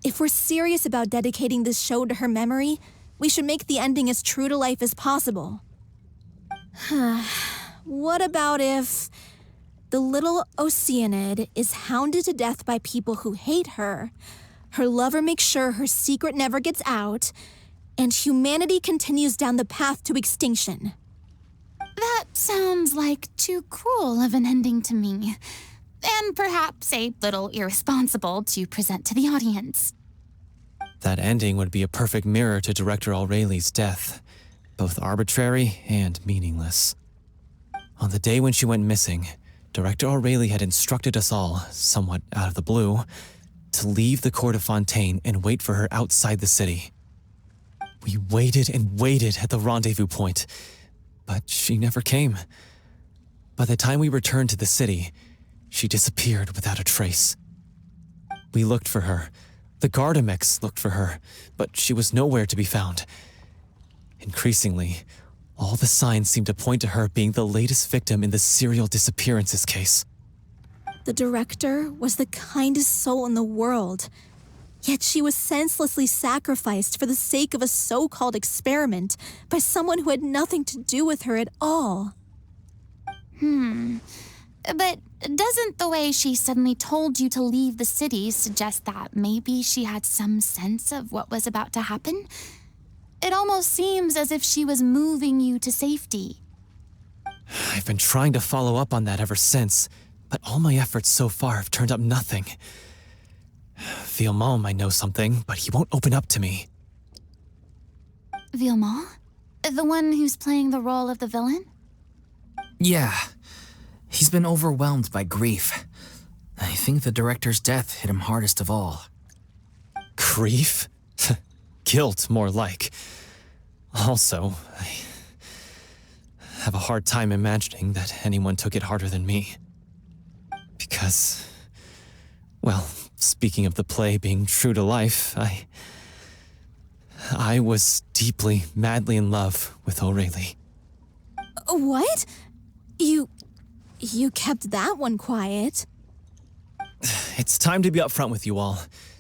If we're serious about dedicating this show to her memory, we should make the ending as true to life as possible. What about if the little Oceanid is hounded to death by people who hate her, her lover makes sure her secret never gets out, and humanity continues down the path to extinction? That sounds like too cruel of an ending to me, and perhaps a little irresponsible to present to the audience. That ending would be a perfect mirror to Director Aureli's death. both arbitrary and meaningless. On the day when she went missing, Director Aurelie had instructed us all, somewhat out of the blue, to leave the court of Fontaine and wait for her outside the city. We waited and waited at the rendezvous point, but she never came. By the time we returned to the city, she disappeared without a trace. We looked for her. The Gardamex looked for her, but she was nowhere to be found. Increasingly, all the signs seemed to point to her being the latest victim in the serial disappearances case. The director was the kindest soul in the world, yet she was senselessly sacrificed for the sake of a so-called experiment by someone who had nothing to do with her at all. But doesn't the way she suddenly told you to leave the city suggest that maybe she had some sense of what was about to happen? It almost seems as if she was moving you to safety. I've been trying to follow up on that ever since, but all my efforts so far have turned up nothing. Villemont might know something, but he won't open up to me. Villemont? The one who's playing the role of the villain? Yeah. He's been overwhelmed by grief. I think the director's death hit him hardest of all. Grief? Guilt, more like. Also, I have a hard time imagining that anyone took it harder than me. Because, well, speaking of the play being true to life, I was deeply, madly in love with Aurelie. What? You kept that one quiet. It's time to be upfront with you all.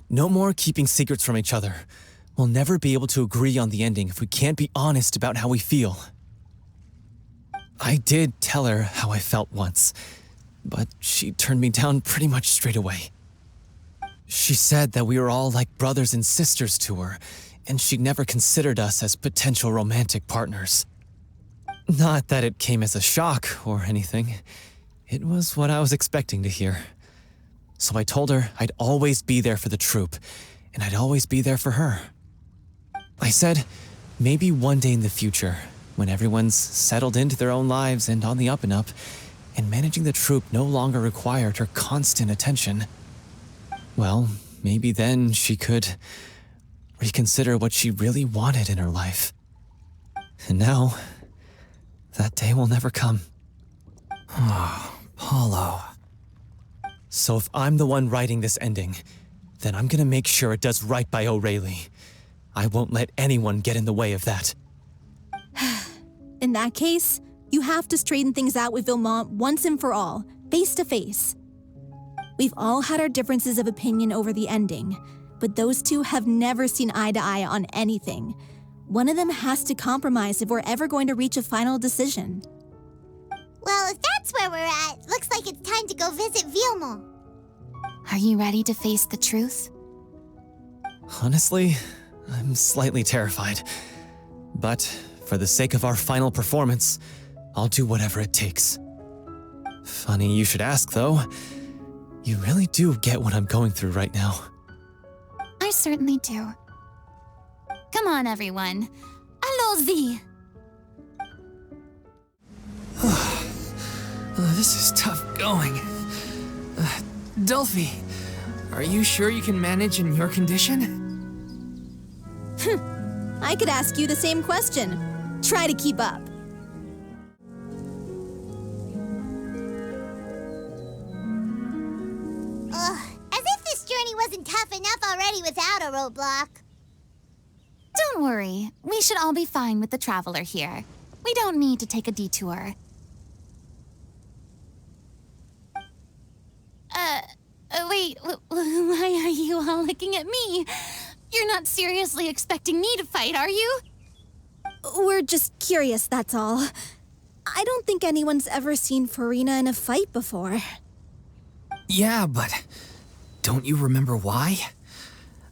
No more keeping secrets from each other. We'll never be able to agree on the ending if we can't be honest about how we feel. I did tell her how I felt once, but she turned me down pretty much straight away. She said that we were all like brothers and sisters to her, and she'd never considered us as potential romantic partners. Not that it came as a shock or anything. It was what I was expecting to hear. So I told her I'd always be there for the troupe, and I'd always be there for her. I said, maybe one day in the future, when everyone's settled into their own lives and on the up and up, and managing the troupe no longer required her constant attention, well, maybe then she could reconsider what she really wanted in her life. And now, that day will never come. Oh, Paulo. So if I'm the one writing this ending, then I'm gonna make sure it does right by Aurelie. I won't let anyone get in the way of that. In that case, you have to straighten things out with Villemont once and for all, face to face. We've all had our differences of opinion over the ending, but those two have never seen eye to eye on anything. One of them has to compromise if we're ever going to reach a final decision. Well, if that's where we're at, looks like it's time to go visit Villemont. Are you ready to face the truth? Honestly, I'm slightly terrified. But for the sake of our final performance, I'll do whatever it takes. Funny you should ask, though. You really do get what I'm going through right now. I certainly do. Come on, everyone. Allons-y! This is tough going. Delphi, are you sure you can manage in your condition? I could ask you the same question. Try to keep up. As if this journey wasn't tough enough already without a roadblock. Don't worry. We should all be fine with the traveler here. We don't need to take a detour. Wait, why are you all looking at me? You're not seriously expecting me to fight, are you? We're just curious, that's all. I don't think anyone's ever seen Furina in a fight before. Yeah, but don't you remember why?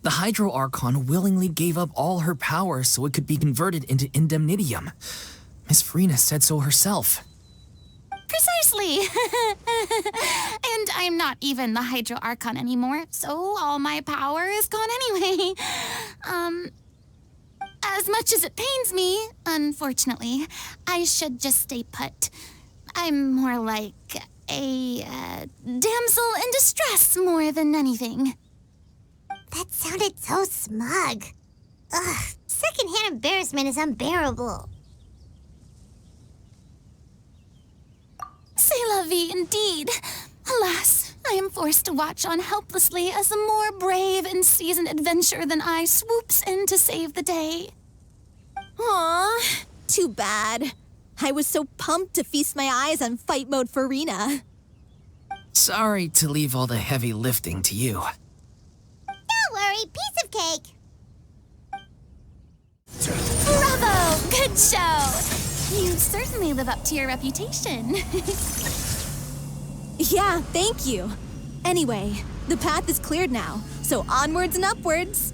The Hydro Archon willingly gave up all her power so it could be converted into indemnitium. Miss Furina said so herself. Precisely! And I'm not even the Hydro Archon anymore, so all my power is gone anyway. As much as it pains me, unfortunately, I should just stay put. I'm more like a damsel in distress more than anything. That sounded so smug. Ugh, secondhand embarrassment is unbearable. C'est la vie indeed. Alas, I am forced to watch on helplessly as a more brave and seasoned adventurer than I swoops in to save the day. Aw, too bad. I was so pumped to feast my eyes on fight mode Furina. Sorry to leave all the heavy lifting to you. Don't worry, piece of cake. Bravo! Good show! You certainly live up to your reputation. Yeah, thank you. Anyway, the path is cleared now, so onwards and upwards.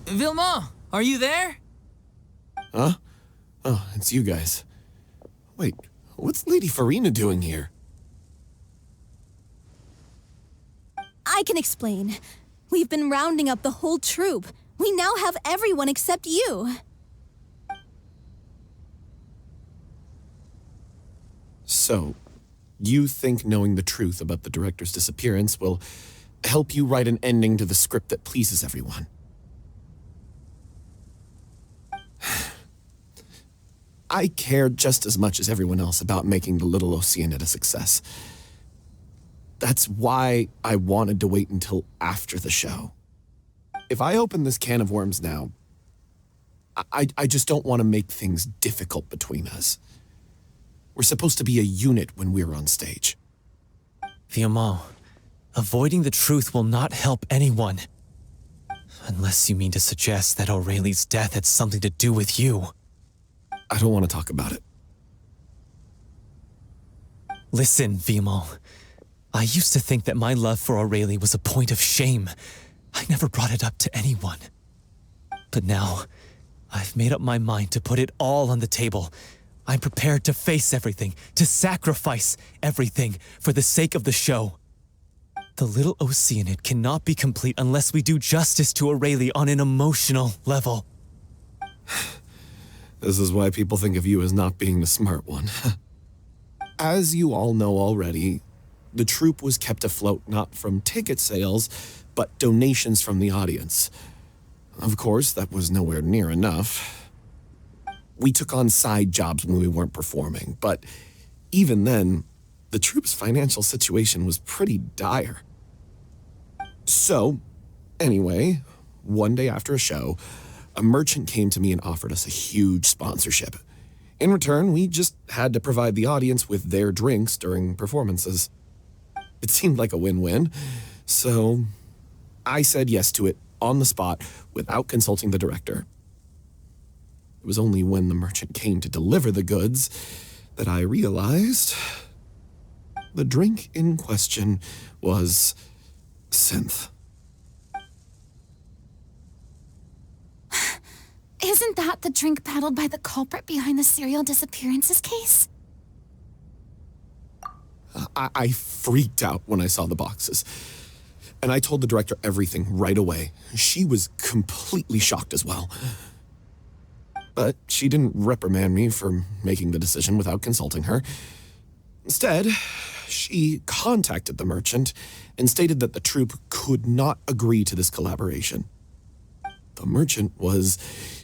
Vilma, are you there? Huh? Oh, it's you guys. Wait, what's Lady Furina doing here? I can explain. We've been rounding up the whole troop. We now have everyone except you. So, you think knowing the truth about the director's disappearance will help you write an ending to the script that pleases everyone? I care just as much as everyone else about making the Little Oceanid a success. That's why I wanted to wait until after the show. If I open this can of worms now, I just don't want to make things difficult between us. We're supposed to be a unit when we're on stage. Vilma, avoiding the truth will not help anyone. Unless you mean to suggest that Aurelie's death had something to do with you. I don't want to talk about it. Listen, Vilma. I used to think that my love for Aurelie was a point of shame. I never brought it up to anyone. But now, I've made up my mind to put it all on the table. I'm prepared to face everything, to sacrifice everything for the sake of the show. The Little Oceanid cannot be complete unless we do justice to Aurelie on an emotional level. This is why people think of you as not being the smart one. As you all know already, the troupe was kept afloat not from ticket sales, but donations from the audience. Of course, that was nowhere near enough. We took on side jobs when we weren't performing, but even then, the troupe's financial situation was pretty dire. So, anyway, one day after a show, a merchant came to me and offered us a huge sponsorship. In return, we just had to provide the audience with their drinks during performances. It seemed like a win-win, so I said yes to it on the spot without consulting the director. It was only when the merchant came to deliver the goods that I realized the drink in question was synth. Isn't that the drink paddled by the culprit behind the serial disappearances case? I freaked out when I saw the boxes, and I told the director everything right away. She was completely shocked as well. But she didn't reprimand me for making the decision without consulting her. Instead, she contacted the merchant and stated that the troupe could not agree to this collaboration. The merchant was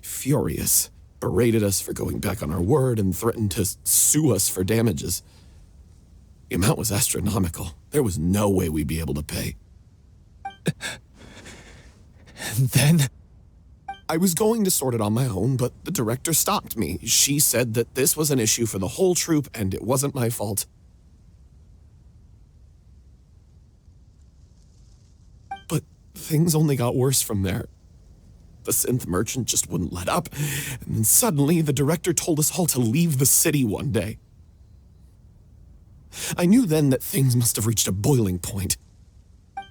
furious, berated us for going back on our word, and threatened to sue us for damages. The amount was astronomical. There was no way we'd be able to pay. And then? I was going to sort it on my own, but the director stopped me. She said that this was an issue for the whole troupe and it wasn't my fault. But things only got worse from there. The synth merchant just wouldn't let up, and then suddenly the director told us all to leave the city one day. I knew then that things must have reached a boiling point.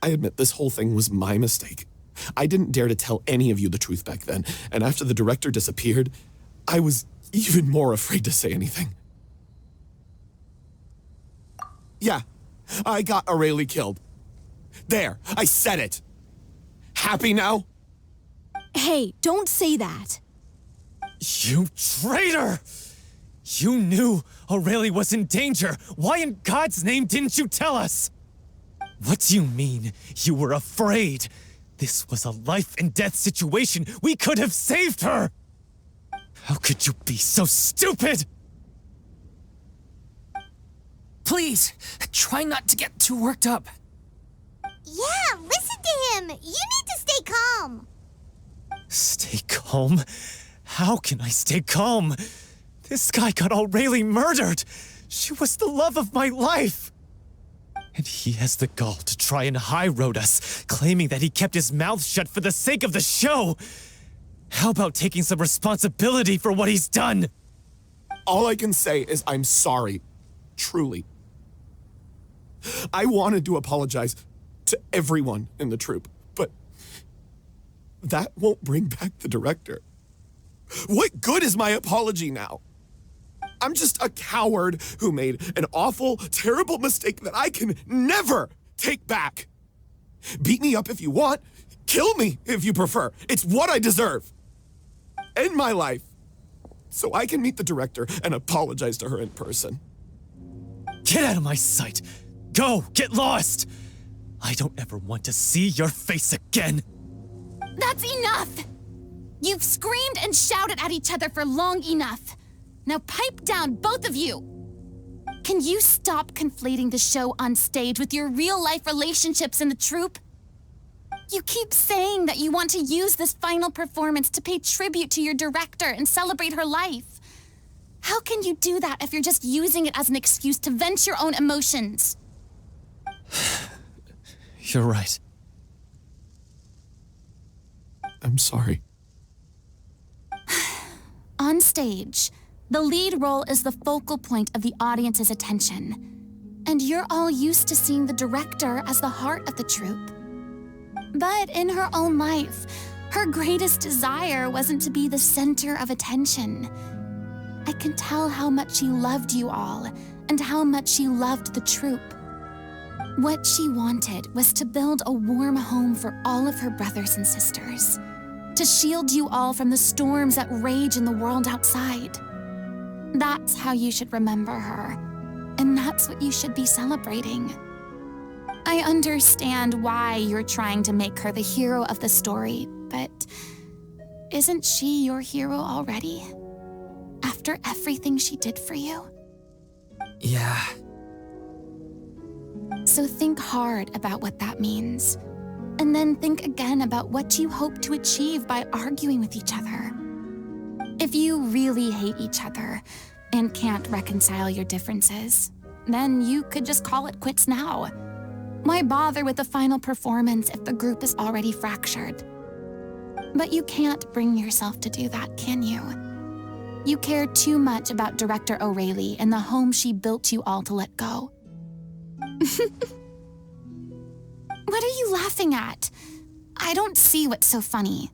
I admit this whole thing was my mistake. I didn't dare to tell any of you the truth back then, and after the director disappeared, I was even more afraid to say anything. Yeah, I got Aurelie killed. There, I said it. Happy now? Hey, don't say that. You traitor! You knew Aurelie was in danger. Why in God's name didn't you tell us? What do you mean, you were afraid? This was a life and death situation. We could have saved her! How could you be so stupid? Please, try not to get too worked up. Yeah, listen to him. You need to stay calm. Stay calm? How can I stay calm? This guy got Aurelie murdered. She was the love of my life. And he has the gall to try and high-road us, claiming that he kept his mouth shut for the sake of the show. How about taking some responsibility for what he's done? All I can say is I'm sorry. Truly. I wanted to apologize to everyone in the troupe, but that won't bring back the director. What good is my apology now? I'm just a coward who made an awful, terrible mistake that I can never take back. Beat me up if you want. Kill me if you prefer. It's what I deserve. End my life so I can meet the director and apologize to her in person. Get out of my sight! Go! Get lost! I don't ever want to see your face again! That's enough! You've screamed and shouted at each other for long enough. Now pipe down, both of you! Can you stop conflating the show on stage with your real-life relationships in the troupe? You keep saying that you want to use this final performance to pay tribute to your director and celebrate her life. How can you do that if you're just using it as an excuse to vent your own emotions? You're right. I'm sorry. On stage, the lead role is the focal point of the audience's attention. And you're all used to seeing the director as the heart of the troupe. But in her own life, her greatest desire wasn't to be the center of attention. I can tell how much she loved you all, and how much she loved the troupe. What she wanted was to build a warm home for all of her brothers and sisters, to shield you all from the storms that rage in the world outside. That's how you should remember her, and that's what you should be celebrating. I understand why you're trying to make her the hero of the story, but isn't she your hero already? After everything she did for you? Yeah. So think hard about what that means. And then think again about what you hope to achieve by arguing with each other. If you really hate each other and can't reconcile your differences, then you could just call it quits now. Why bother with the final performance if the group is already fractured? But you can't bring yourself to do that, can you? You care too much about Director Aurelie and the home she built you all to let go. What are you laughing at? I don't see what's so funny.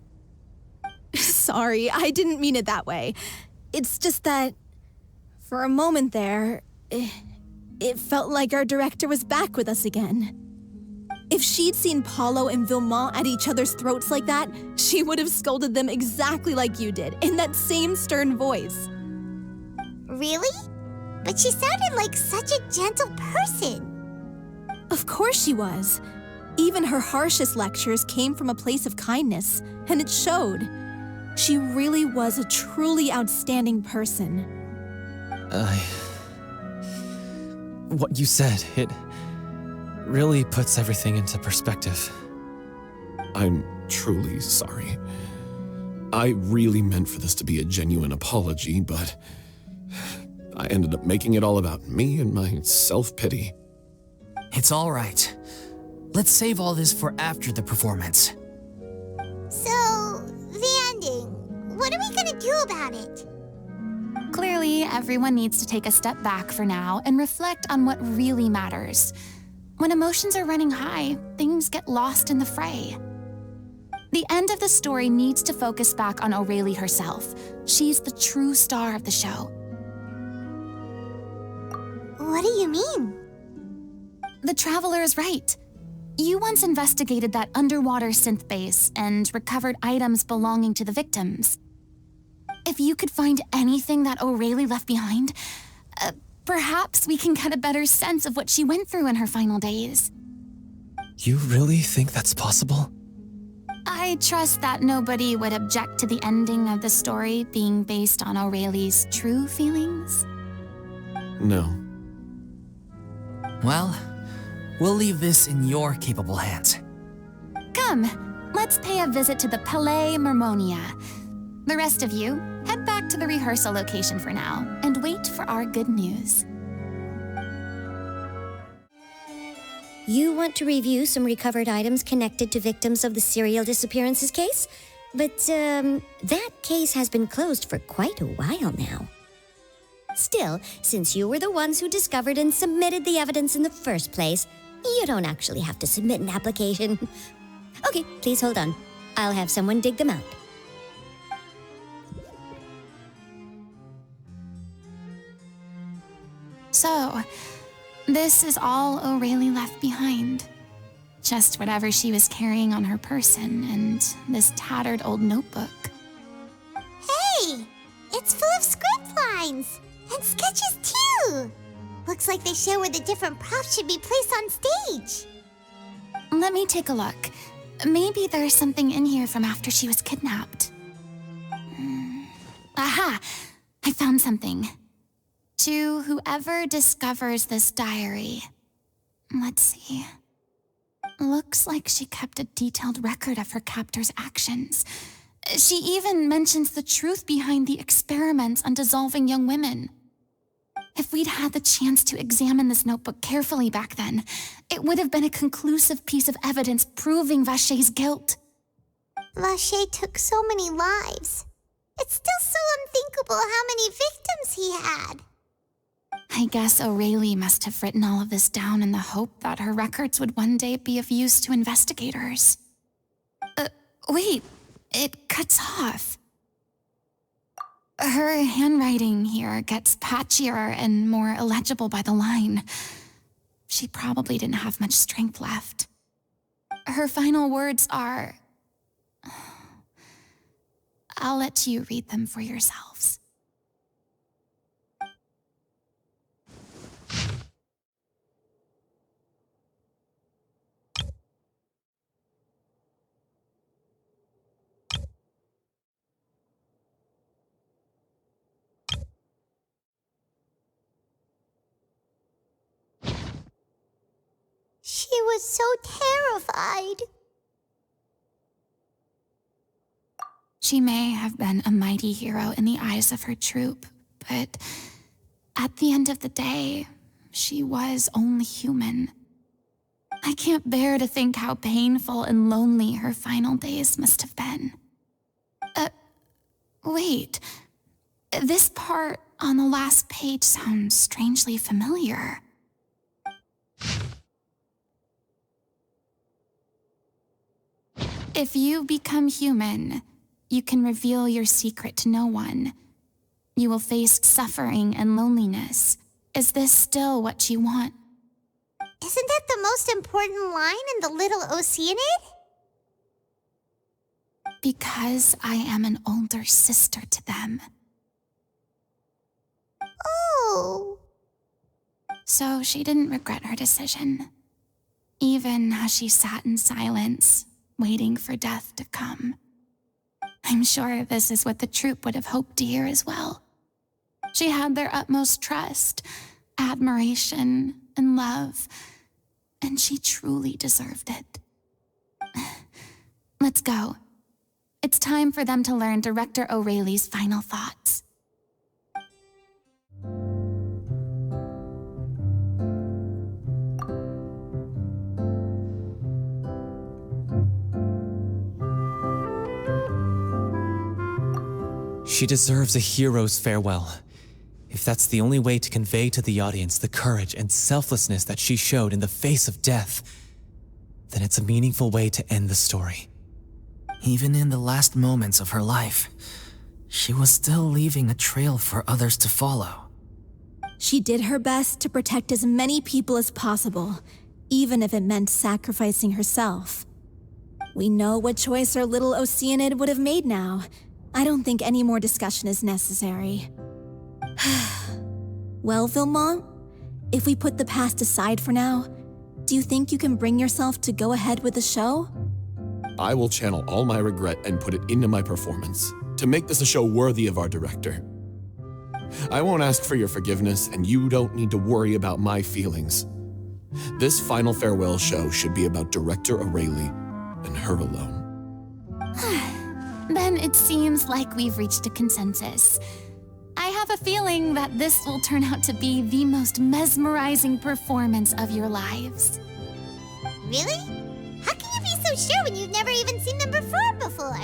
Sorry, I didn't mean it that way. It's just that, for a moment there, it felt like our director was back with us again. If she'd seen Paulo and Villemont at each other's throats like that, she would have scolded them exactly like you did, in that same stern voice. Really? But she sounded like such a gentle person. Of course she was. Even her harshest lectures came from a place of kindness, and it showed. She really was a truly outstanding person. What you said, it really puts everything into perspective. I'm truly sorry. I really meant for this to be a genuine apology, but I ended up making it all about me and my self-pity. It's all right. Let's save all this for after the performance. So, the ending. What are we gonna do about it? Clearly, everyone needs to take a step back for now and reflect on what really matters. When emotions are running high, things get lost in the fray. The end of the story needs to focus back on Aurelie herself. She's the true star of the show. What do you mean? The Traveler is right. You once investigated that underwater synth base and recovered items belonging to the victims. If you could find anything that O'Reilly left behind, perhaps we can get a better sense of what she went through in her final days. You really think that's possible? I trust that nobody would object to the ending of the story being based on O'Reilly's true feelings. No. Well, we'll leave this in your capable hands. Come, let's pay a visit to the Palais Mermonia. The rest of you, head back to the rehearsal location for now and wait for our good news. You want to review some recovered items connected to victims of the serial disappearances case? But, that case has been closed for quite a while now. Still, since you were the ones who discovered and submitted the evidence in the first place, you don't actually have to submit an application. Okay, please hold on. I'll have someone dig them out. So, this is all O'Reilly left behind. Just whatever she was carrying on her person and this tattered old notebook. Hey! It's full of script lines! And sketches too! Looks like they show where the different props should be placed on stage. Let me take a look. Maybe there's something in here from after she was kidnapped. Aha! I found something. To whoever discovers this diary. Let's see. Looks like she kept a detailed record of her captor's actions. She even mentions the truth behind the experiments on dissolving young women. If we'd had the chance to examine this notebook carefully back then, it would have been a conclusive piece of evidence proving Vacher's guilt. Vacher took so many lives. It's still so unthinkable how many victims he had. I guess O'Reilly must have written all of this down in the hope that her records would one day be of use to investigators. Wait, it cuts off. Her handwriting here gets patchier and more illegible by the line. She probably didn't have much strength left. Her final words are... I'll let you read them for yourselves. She was so terrified. She may have been a mighty hero in the eyes of her troop, but at the end of the day, she was only human. I can't bear to think how painful and lonely her final days must have been. Wait. This part on the last page sounds strangely familiar. If you become human, you can reveal your secret to no one. You will face suffering and loneliness. Is this still what you want? Isn't that the most important line in the Little Oceanid? Because I am an older sister to them. Oh. So she didn't regret her decision, even as she sat in silence, waiting for death to come. I'm sure this is what the troupe would have hoped to hear as well. She had their utmost trust, admiration, and love, and she truly deserved it. Let's go. It's time for them to learn Director O'Reilly's final thoughts. She deserves a hero's farewell. If that's the only way to convey to the audience the courage and selflessness that she showed in the face of death, then it's a meaningful way to end the story. Even in the last moments of her life, she was still leaving a trail for others to follow. She did her best to protect as many people as possible, even if it meant sacrificing herself. We know what choice our Little Oceanid would have made now. I don't think any more discussion is necessary. Well, Vilmont, if we put the past aside for now, do you think you can bring yourself to go ahead with the show? I will channel all my regret and put it into my performance to make this a show worthy of our director. I won't ask for your forgiveness, and you don't need to worry about my feelings. This final farewell show should be about Director Aurelie and her alone. Then it seems like we've reached a consensus. I have a feeling that this will turn out to be the most mesmerizing performance of your lives. Really? How can you be so sure when you've never even seen them perform before?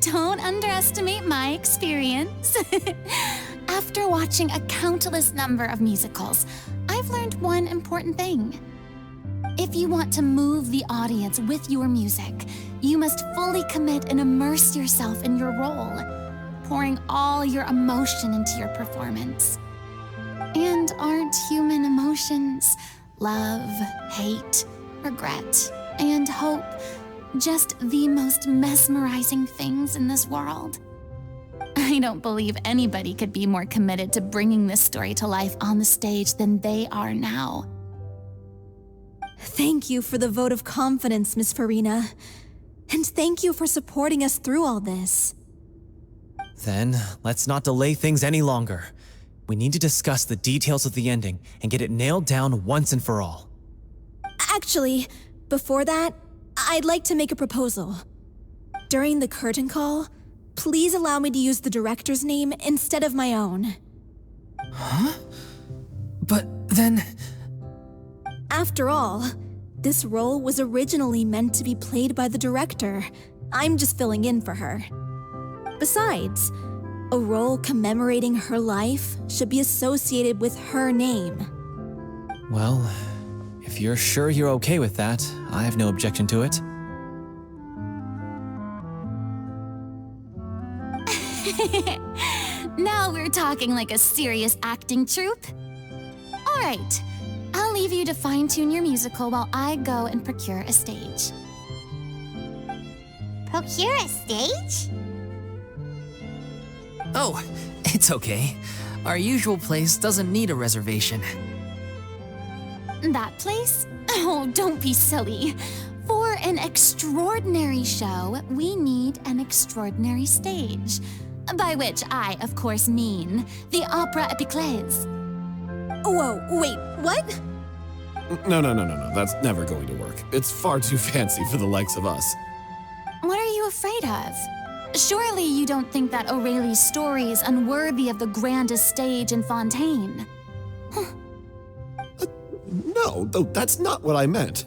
Don't underestimate my experience. After watching a countless number of musicals, I've learned one important thing. If you want to move the audience with your music, you must fully commit and immerse yourself in your role, pouring all your emotion into your performance. And aren't human emotions, love, hate, regret, and hope, just the most mesmerizing things in this world? I don't believe anybody could be more committed to bringing this story to life on the stage than they are now. Thank you for the vote of confidence, Miss Furina. And thank you for supporting us through all this. Then, let's not delay things any longer. We need to discuss the details of the ending and get it nailed down once and for all. Actually, before that, I'd like to make a proposal. During the curtain call, please allow me to use the director's name instead of my own. Huh? But then... After all, this role was originally meant to be played by the director. I'm just filling in for her. Besides, a role commemorating her life should be associated with her name. Well, if you're sure you're okay with that, I have no objection to it. Now we're talking like a serious acting troupe. All right, I'll leave you to fine-tune your musical while I go and procure a stage. Procure a stage? Oh, it's okay. Our usual place doesn't need a reservation. That place? Oh, don't be silly. For an extraordinary show, we need an extraordinary stage. By which I, of course, mean the Opera Epiclese. Whoa, wait, what? No. That's never going to work. It's far too fancy for the likes of us. What are you afraid of? Surely you don't think that Aurelie's story is unworthy of the grandest stage in Fontaine. No, though that's not what I meant.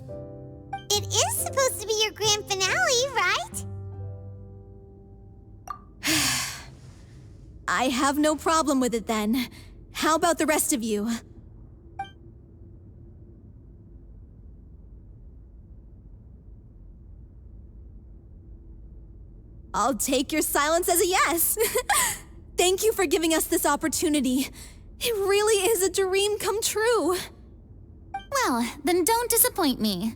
It is supposed to be your grand finale, right? I have no problem with it then. How about the rest of you? I'll take your silence as a yes. Thank you for giving us this opportunity. It really is a dream come true. Well, then don't disappoint me.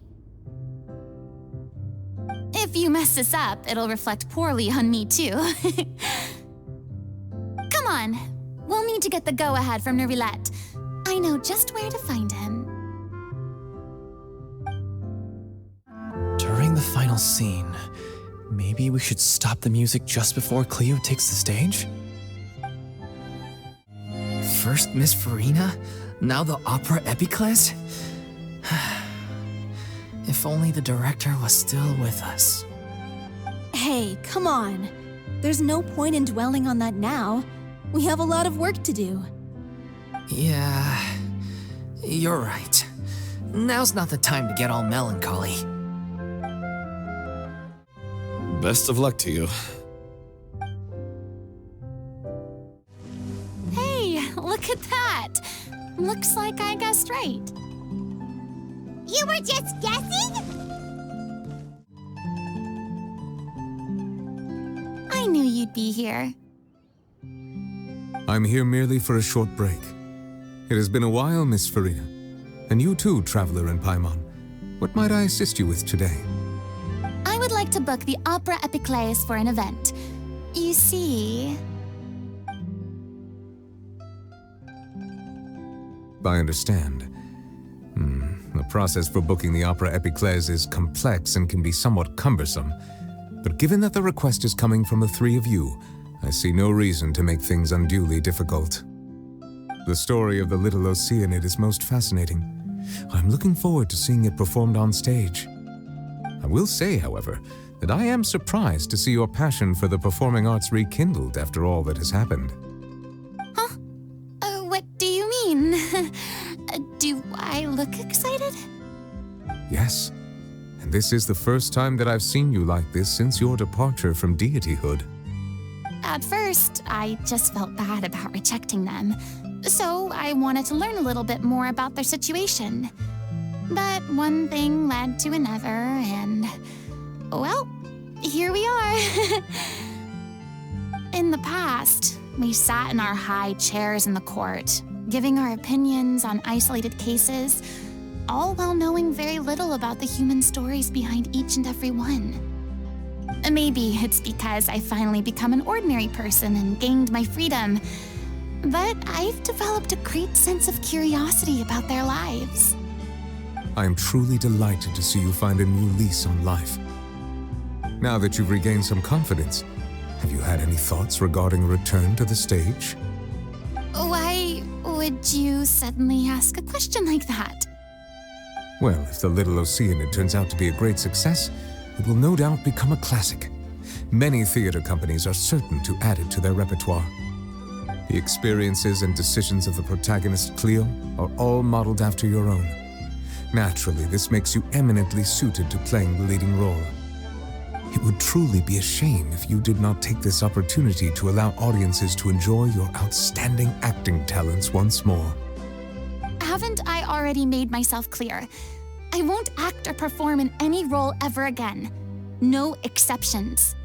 If you mess this up, it'll reflect poorly on me too. Come on, we'll need to get the go-ahead from Nerilette. I know just where to find him. During the final scene, maybe we should stop the music just before Cleo takes the stage? First Miss Furina, now the Opera Epiclese? If only the director was still with us. Hey, come on. There's no point in dwelling on that now. We have a lot of work to do. Yeah, you're right. Now's not the time to get all melancholy. Best of luck to you. Hey, look at that. Looks like I guessed right. You were just guessing? I knew you'd be here. I'm here merely for a short break. It has been a while, Miss Furina. And you too, traveler in Paimon. What might I assist you with today? I would like to book the Opera Epiclese for an event. You see... I understand. The process for booking the Opera Epiclese is complex and can be somewhat cumbersome. But given that the request is coming from the three of you, I see no reason to make things unduly difficult. The story of the Little Oceanid is most fascinating. I'm looking forward to seeing it performed on stage. I will say, however, that I am surprised to see your passion for the performing arts rekindled after all that has happened. Huh? What do you mean? Do I look excited? Yes, and this is the first time that I've seen you like this since your departure from deityhood. At first, I just felt bad about rejecting them, so I wanted to learn a little bit more about their situation. But one thing led to another, and, well, here we are. In the past, we sat in our high chairs in the court, giving our opinions on isolated cases, all while knowing very little about the human stories behind each and every one. Maybe it's because I finally become an ordinary person and gained my freedom, but I've developed a great sense of curiosity about their lives. I am truly delighted to see you find a new lease on life. Now that you've regained some confidence, have you had any thoughts regarding a return to the stage? Why would you suddenly ask a question like that? Well, if the Little Oceanid turns out to be a great success, it will no doubt become a classic. Many theater companies are certain to add it to their repertoire. The experiences and decisions of the protagonist Cleo are all modeled after your own. Naturally, this makes you eminently suited to playing the leading role. It would truly be a shame if you did not take this opportunity to allow audiences to enjoy your outstanding acting talents once more. Haven't I already made myself clear? I won't act or perform in any role ever again. No exceptions.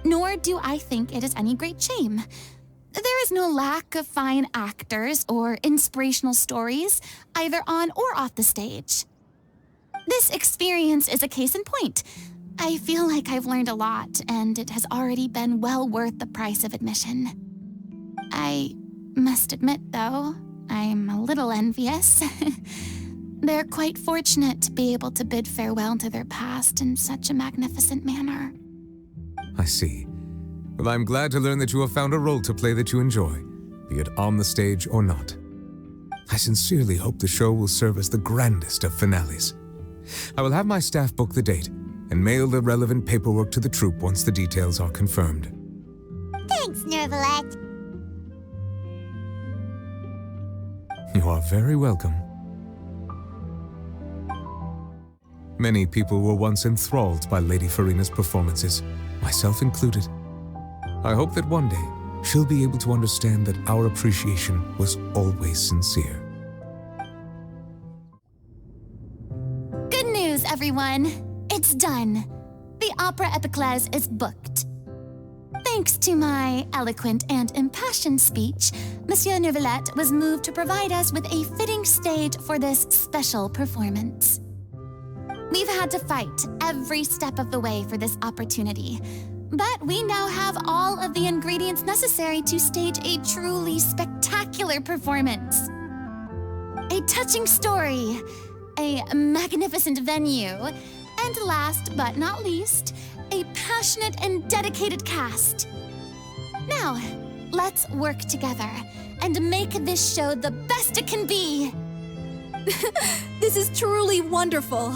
Nor do I think it is any great shame. There is no lack of fine actors or inspirational stories, either on or off the stage. This experience is a case in point. I feel like I've learned a lot, and it has already been well worth the price of admission. I must admit, though, I'm a little envious. They're quite fortunate to be able to bid farewell to their past in such a magnificent manner. I see. Well, I'm glad to learn that you have found a role to play that you enjoy, be it on the stage or not. I sincerely hope the show will serve as the grandest of finales. I will have my staff book the date and mail the relevant paperwork to the troupe once the details are confirmed. Thanks, Nervalette. You are very welcome. Many people were once enthralled by Lady Furina's performances, myself included. I hope that one day she'll be able to understand that our appreciation was always sincere. Good news, everyone! It's done. The Opera Epiclese is booked. Thanks to my eloquent and impassioned speech, Monsieur Nervalette was moved to provide us with a fitting stage for this special performance. We've had to fight every step of the way for this opportunity, but we now have all of the ingredients necessary to stage a truly spectacular performance. A touching story, a magnificent venue, and last but not least, a passionate and dedicated cast. Now, let's work together and make this show the best it can be. This is truly wonderful.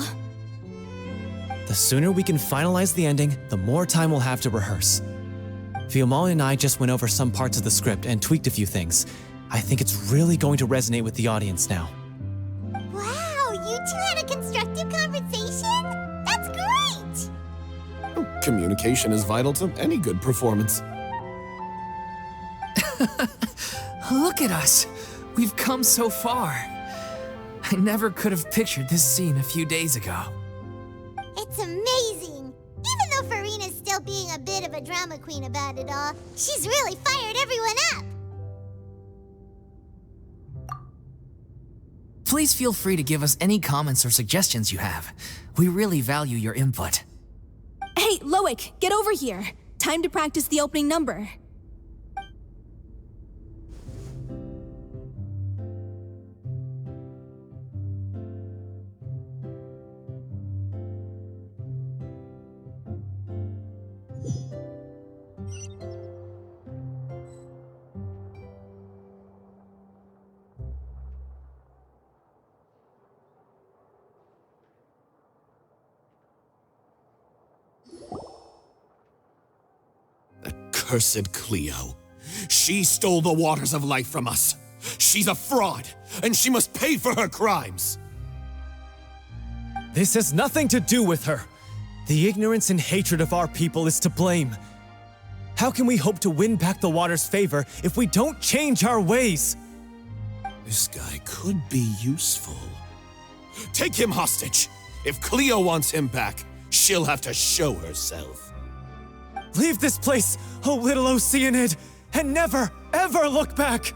The sooner we can finalize the ending, the more time we'll have to rehearse. Fiumali and I just went over some parts of the script and tweaked a few things. I think it's really going to resonate with the audience now. Wow, you two had a constructive conversation? That's great! Communication is vital to any good performance. Look at us. We've come so far. I never could have pictured this scene a few days ago. It's amazing! Even though Furina's still being a bit of a drama queen about it all, she's really fired everyone up! Please feel free to give us any comments or suggestions you have. We really value your input. Hey, Loic, get over here. Time to practice the opening number. Cursed Cleo. She stole the waters of life from us. She's a fraud, and she must pay for her crimes. This has nothing to do with her. The ignorance and hatred of our people is to blame. How can we hope to win back the water's favor if we don't change our ways? This guy could be useful. Take him hostage. If Cleo wants him back, she'll have to show herself. Leave this place, oh Little Oceanid, and never, ever look back!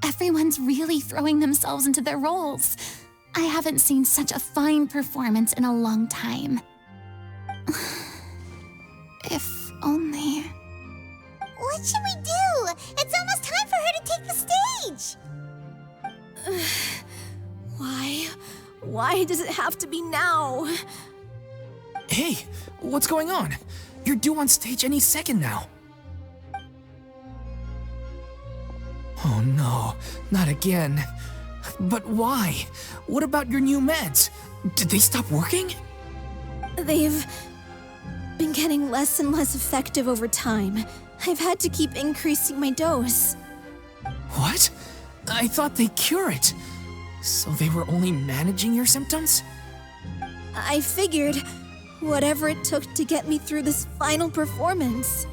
Everyone's really throwing themselves into their roles. I haven't seen such a fine performance in a long time. If only... What should we do? It's almost time for her to take the stage! Why does it have to be now? Hey, what's going on? You're due on stage any second now. Oh no, not again. But why? What about your new meds? Did they stop working? They've been getting less and less effective over time. I've had to keep increasing my dose. What? I thought they cure it. So they were only managing your symptoms? I figured whatever it took to get me through this final performance.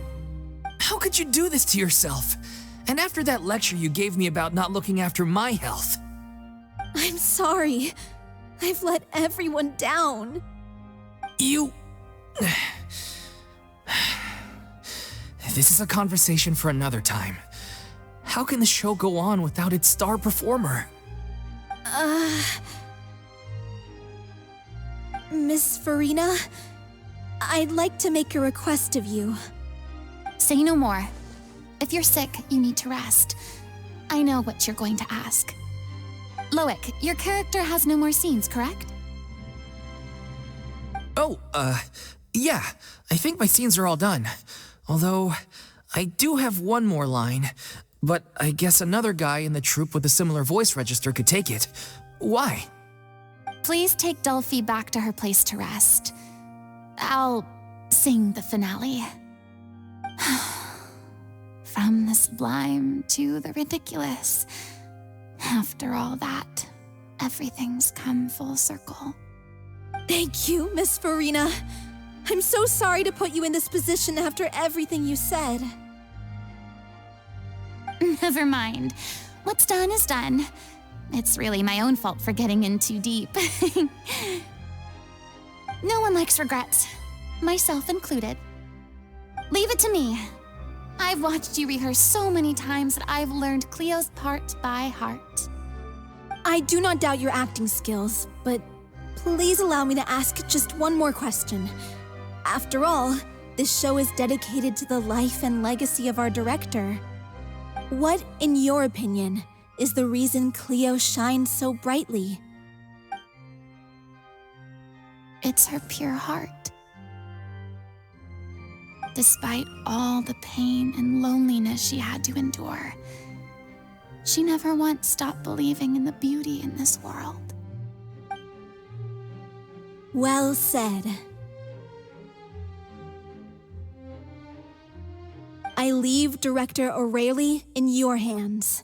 How could you do this to yourself? And after that lecture you gave me about not looking after my health. I'm sorry. I've let everyone down. You... This is a conversation for another time. How can the show go on without its star performer? Miss Furina, I'd like to make a request of you. Say no more. If you're sick, you need to rest. I know what you're going to ask. Loic, your character has no more scenes, correct? Oh, yeah. I think my scenes are all done. Although, I do have one more line, but I guess another guy in the troupe with a similar voice register could take it. Why? Please take Delphi back to her place to rest. I'll sing the finale. From the sublime to the ridiculous. After all that, everything's come full circle. Thank you, Miss Furina. I'm so sorry to put you in this position after everything you said. Never mind. What's done is done. It's really my own fault for getting in too deep. No one likes regrets, myself included. Leave it to me. I've watched you rehearse so many times that I've learned Cleo's part by heart. I do not doubt your acting skills, but please allow me to ask just one more question. After all, this show is dedicated to the life and legacy of our director. What, in your opinion, is the reason Cleo shines so brightly? It's her pure heart. Despite all the pain and loneliness she had to endure, she never once stopped believing in the beauty in this world. Well said. I leave Director O'Reilly in your hands.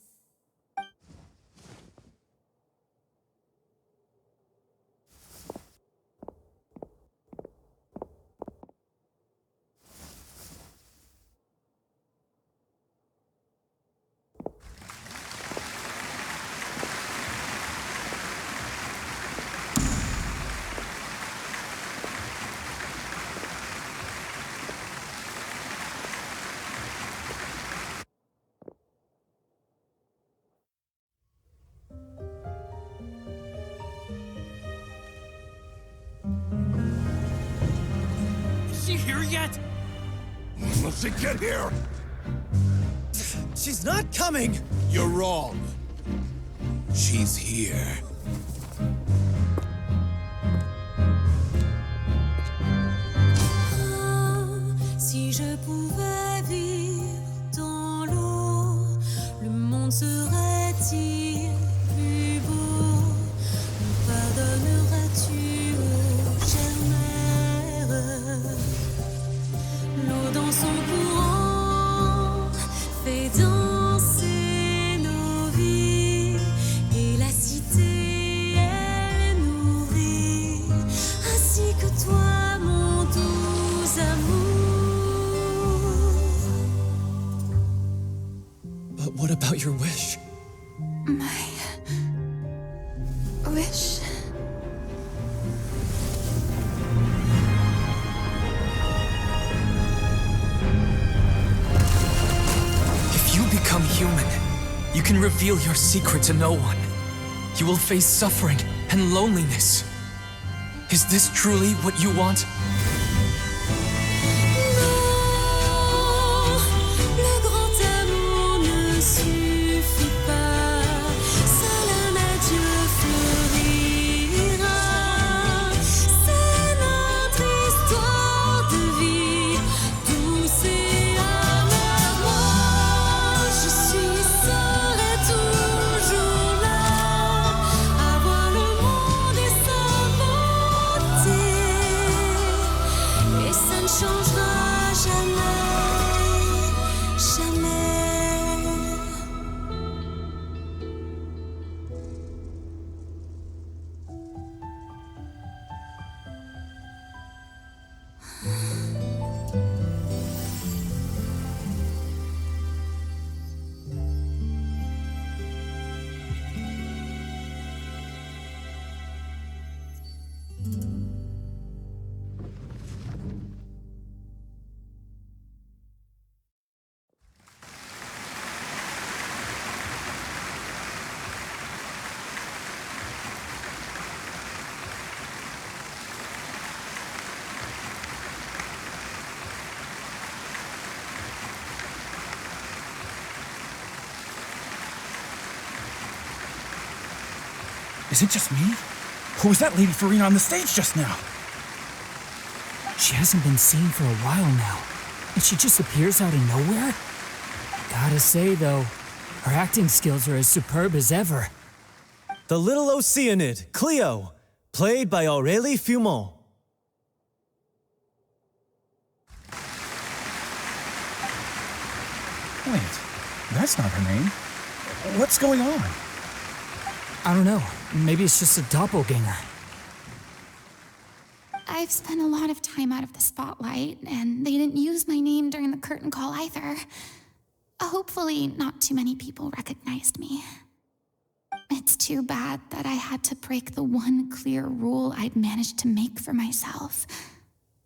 here yet? When will she get here? She's not coming! You're wrong. She's here. Si je pouvais vivre dans l'eau, le monde serait-il plus beau? Me pardonneras-tu, ô chère mère? L'eau dans son courant fait danser nos vies, et la cité elle nourrit, ainsi que toi, mon doux amour. But what about your wish? My wish. If you become human, you can reveal your secret to no one. You will face suffering and loneliness. Is this truly what you want? Le grand amour ne suffit pas, seul un adieu fleurira. C'est notre histoire de vie, douce et amère. Je suis seule et toujours là, à voir le monde et sa beauté, et ça ne changera jamais, jamais. Is it just me? Or was that Lady Furina on the stage just now? She hasn't been seen for a while now, and she just appears out of nowhere? Gotta say, though, her acting skills are as superb as ever. The Little Oceanid, Cleo, played by Aurélie Fumont. Wait, that's not her name. What's going on? I don't know. Maybe it's just a doppelganger. I've spent a lot of time out of the spotlight, and they didn't use my name during the curtain call either. Hopefully, not too many people recognized me. It's too bad that I had to break the one clear rule I'd managed to make for myself,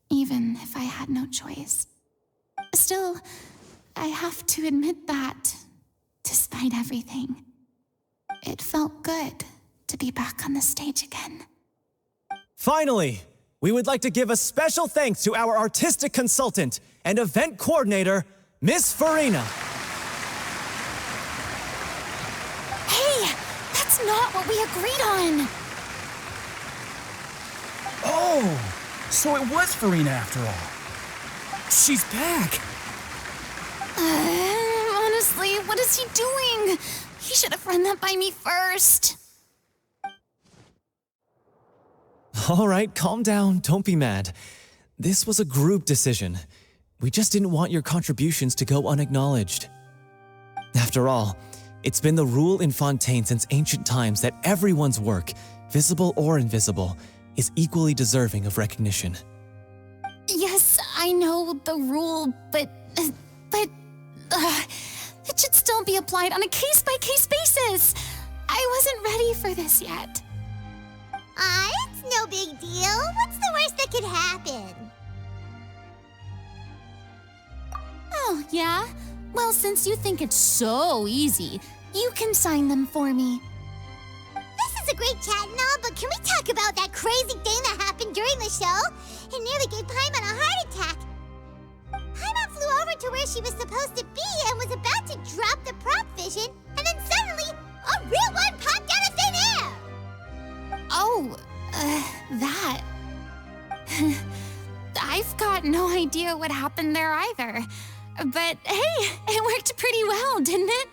even if I had no choice. Still, I have to admit that, despite everything, it felt good to be back on the stage again. Finally, we would like to give a special thanks to our artistic consultant and event coordinator, Miss Furina. Hey, that's not what we agreed on! Oh, so it was Furina after all. She's back! Honestly, what is he doing? He should have run that by me first. All right, calm down, don't be mad. This was a group decision. We just didn't want your contributions to go unacknowledged. After all, it's been the rule in Fontaine since ancient times that everyone's work, visible or invisible, is equally deserving of recognition. Yes, I know the rule, but it should still be applied on a case-by-case basis. I wasn't ready for this yet. It's no big deal. What's the worst that could happen? Oh, yeah? Well, since you think it's so easy, you can sign them for me. This is a great chat and all, but can we talk about that crazy thing that happened during the show? It nearly gave Paimon a heart attack. over to where she was supposed to be and was about to drop the prop vision, and then suddenly, a real one popped out of thin air! Oh, that. I've got no idea what happened there either. But hey, it worked pretty well, didn't it?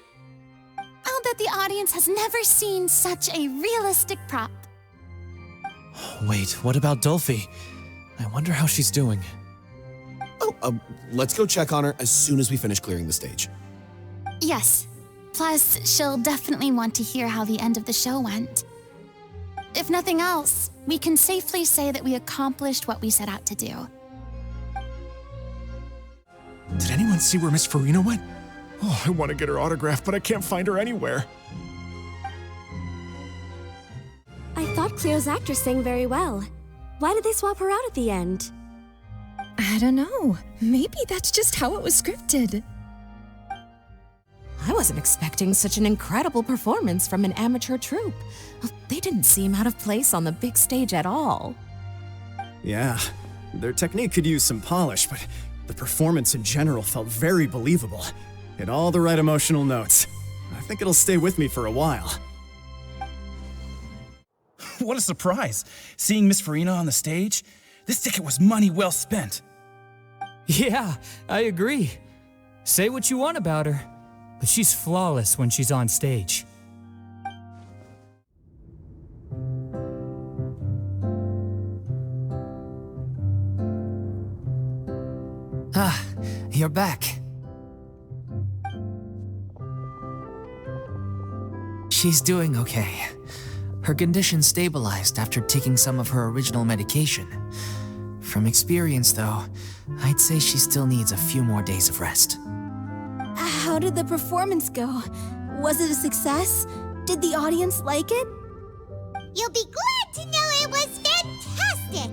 I'll bet the audience has never seen such a realistic prop. Wait, what about Dolphy? I wonder how she's doing. Oh, let's go check on her as soon as we finish clearing the stage. Yes. Plus, she'll definitely want to hear how the end of the show went. If nothing else, we can safely say that we accomplished what we set out to do. Did anyone see where Miss Furina went? Oh, I want to get her autograph, but I can't find her anywhere. I thought Cleo's actress sang very well. Why did they swap her out at the end? I don't know. Maybe that's just how it was scripted. I wasn't expecting such an incredible performance from an amateur troupe. They didn't seem out of place on the big stage at all. Yeah, their technique could use some polish, but the performance in general felt very believable. Hit all the right emotional notes. I think it'll stay with me for a while. What a surprise! Seeing Miss Furina on the stage? This ticket was money well spent. Yeah, I agree. Say what you want about her, but she's flawless when she's on stage. Ah, you're back. She's doing okay. Her condition stabilized after taking some of her original medication. From experience, though, I'd say she still needs a few more days of rest. How did the performance go? Was it a success? Did the audience like it? You'll be glad to know it was fantastic!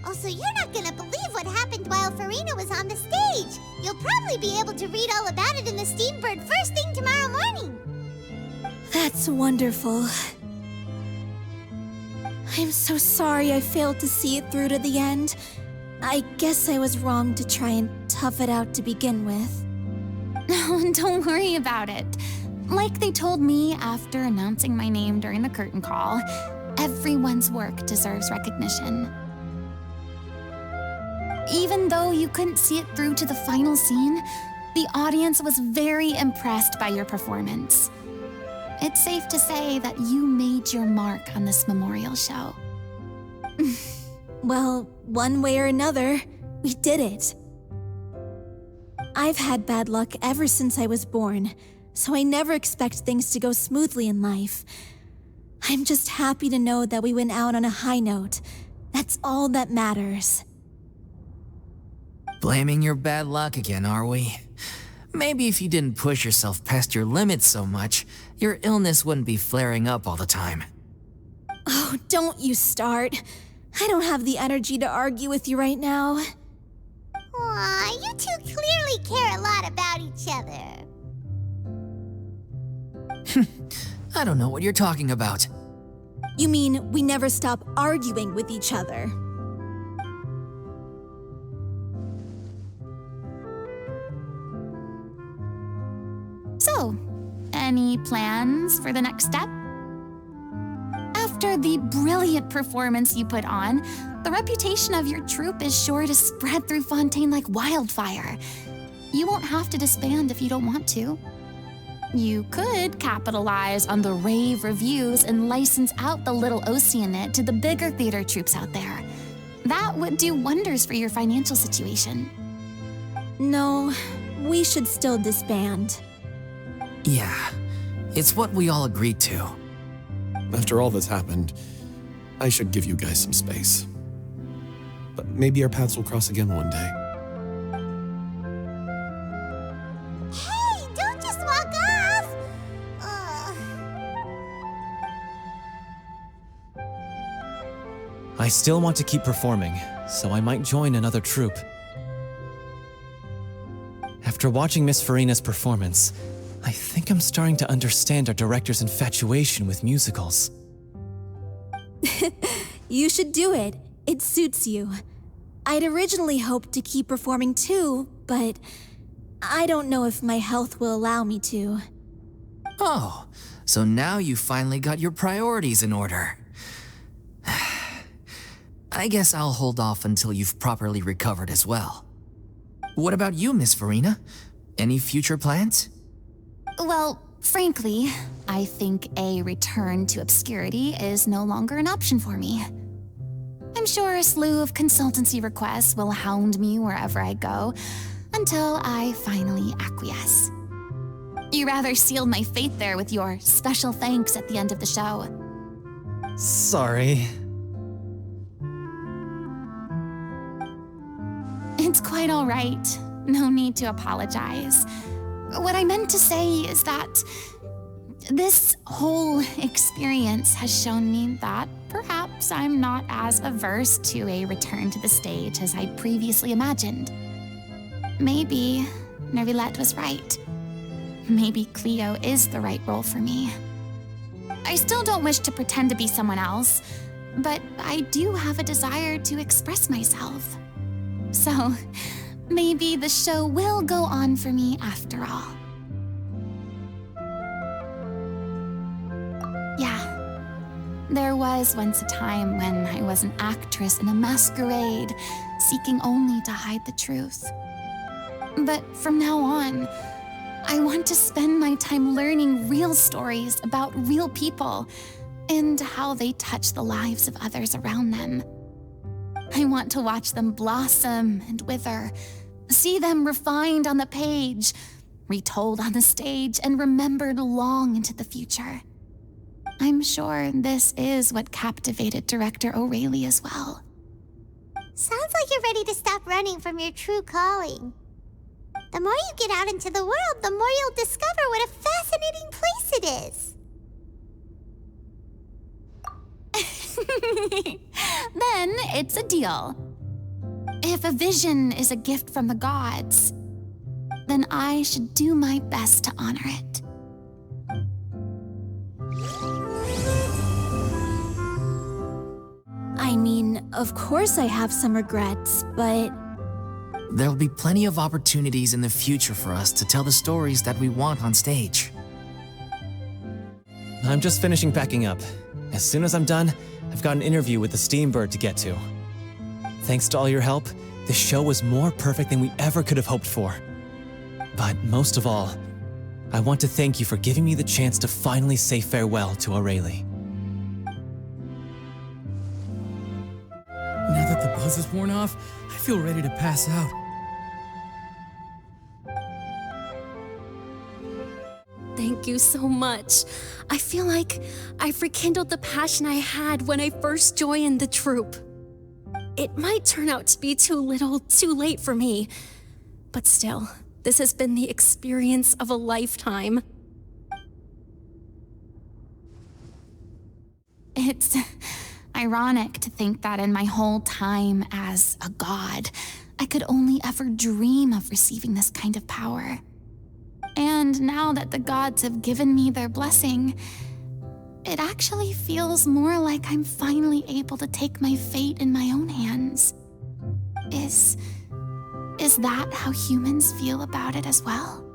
Also, you're not gonna believe what happened while Furina was on the stage. You'll probably be able to read all about it in the Steambird first thing tomorrow morning. That's wonderful. I'm so sorry I failed to see it through to the end. I guess I was wrong to try and tough it out to begin with. No, don't worry about it. Like they told me after announcing my name during the curtain call, everyone's work deserves recognition. Even though you couldn't see it through to the final scene, the audience was very impressed by your performance. It's safe to say that you made your mark on this memorial show. Well, one way or another, we did it. I've had bad luck ever since I was born, so I never expect things to go smoothly in life. I'm just happy to know that we went out on a high note. That's all that matters. Blaming your bad luck again, are we? Maybe if you didn't push yourself past your limits so much, your illness wouldn't be flaring up all the time. Oh, don't you start. I don't have the energy to argue with you right now. Aw, you two clearly care a lot about each other. I don't know what you're talking about. You mean we never stop arguing with each other? So, any plans for the next step? After the brilliant performance you put on, the reputation of your troupe is sure to spread through Fontaine like wildfire. You won't have to disband if you don't want to. You could capitalize on the rave reviews and license out the Little Oceanid to the bigger theater troupes out there. That would do wonders for your financial situation. No, we should still disband. Yeah, it's what we all agreed to. After all that's happened, I should give you guys some space. But maybe our paths will cross again one day. Hey, don't just walk off! I still want to keep performing, so I might join another troupe. After watching Miss Furina's performance, I think I'm starting to understand our director's infatuation with musicals. You should do it. It suits you. I'd originally hoped to keep performing too, but I don't know if my health will allow me to. Oh, so now you finally got your priorities in order. I guess I'll hold off until you've properly recovered as well. What about you, Miss Furina? Any future plans? Well, frankly, I think a return to obscurity is no longer an option for me. I'm sure a slew of consultancy requests will hound me wherever I go until I finally acquiesce. You rather sealed my fate there with your special thanks at the end of the show. Sorry. It's quite all right. No need to apologize. What I meant to say is that this whole experience has shown me that perhaps I'm not as averse to a return to the stage as I previously imagined. Maybe Nervilette was right. Maybe Cleo is the right role for me. I still don't wish to pretend to be someone else, but I do have a desire to express myself. So, maybe the show will go on for me after all. Yeah, there was once a time when I was an actress in a masquerade, seeking only to hide the truth. But from now on, I want to spend my time learning real stories about real people and how they touch the lives of others around them. I want to watch them blossom and wither, see them refined on the page, retold on the stage, and remembered long into the future. I'm sure this is what captivated director O'Reilly as well. Sounds like you're ready to stop running from your true calling. The more you get out into the world, the more you'll discover what a fascinating place it is. Then it's a deal. If a vision is a gift from the gods, then I should do my best to honor it. I mean, of course I have some regrets, but... There'll be plenty of opportunities in the future for us to tell the stories that we want on stage. I'm just finishing packing up. As soon as I'm done, I've got an interview with the Steambird to get to. Thanks to all your help, this show was more perfect than we ever could have hoped for. But most of all, I want to thank you for giving me the chance to finally say farewell to O'Reilly. Now that the buzz is worn off, I feel ready to pass out. Thank you so much. I feel like I've rekindled the passion I had when I first joined the troupe. It might turn out to be too little, too late for me, but still, this has been the experience of a lifetime. It's ironic to think that in my whole time as a god, I could only ever dream of receiving this kind of power. And now that the gods have given me their blessing, it actually feels more like I'm finally able to take my fate in my own hands. Is that how humans feel about it as well?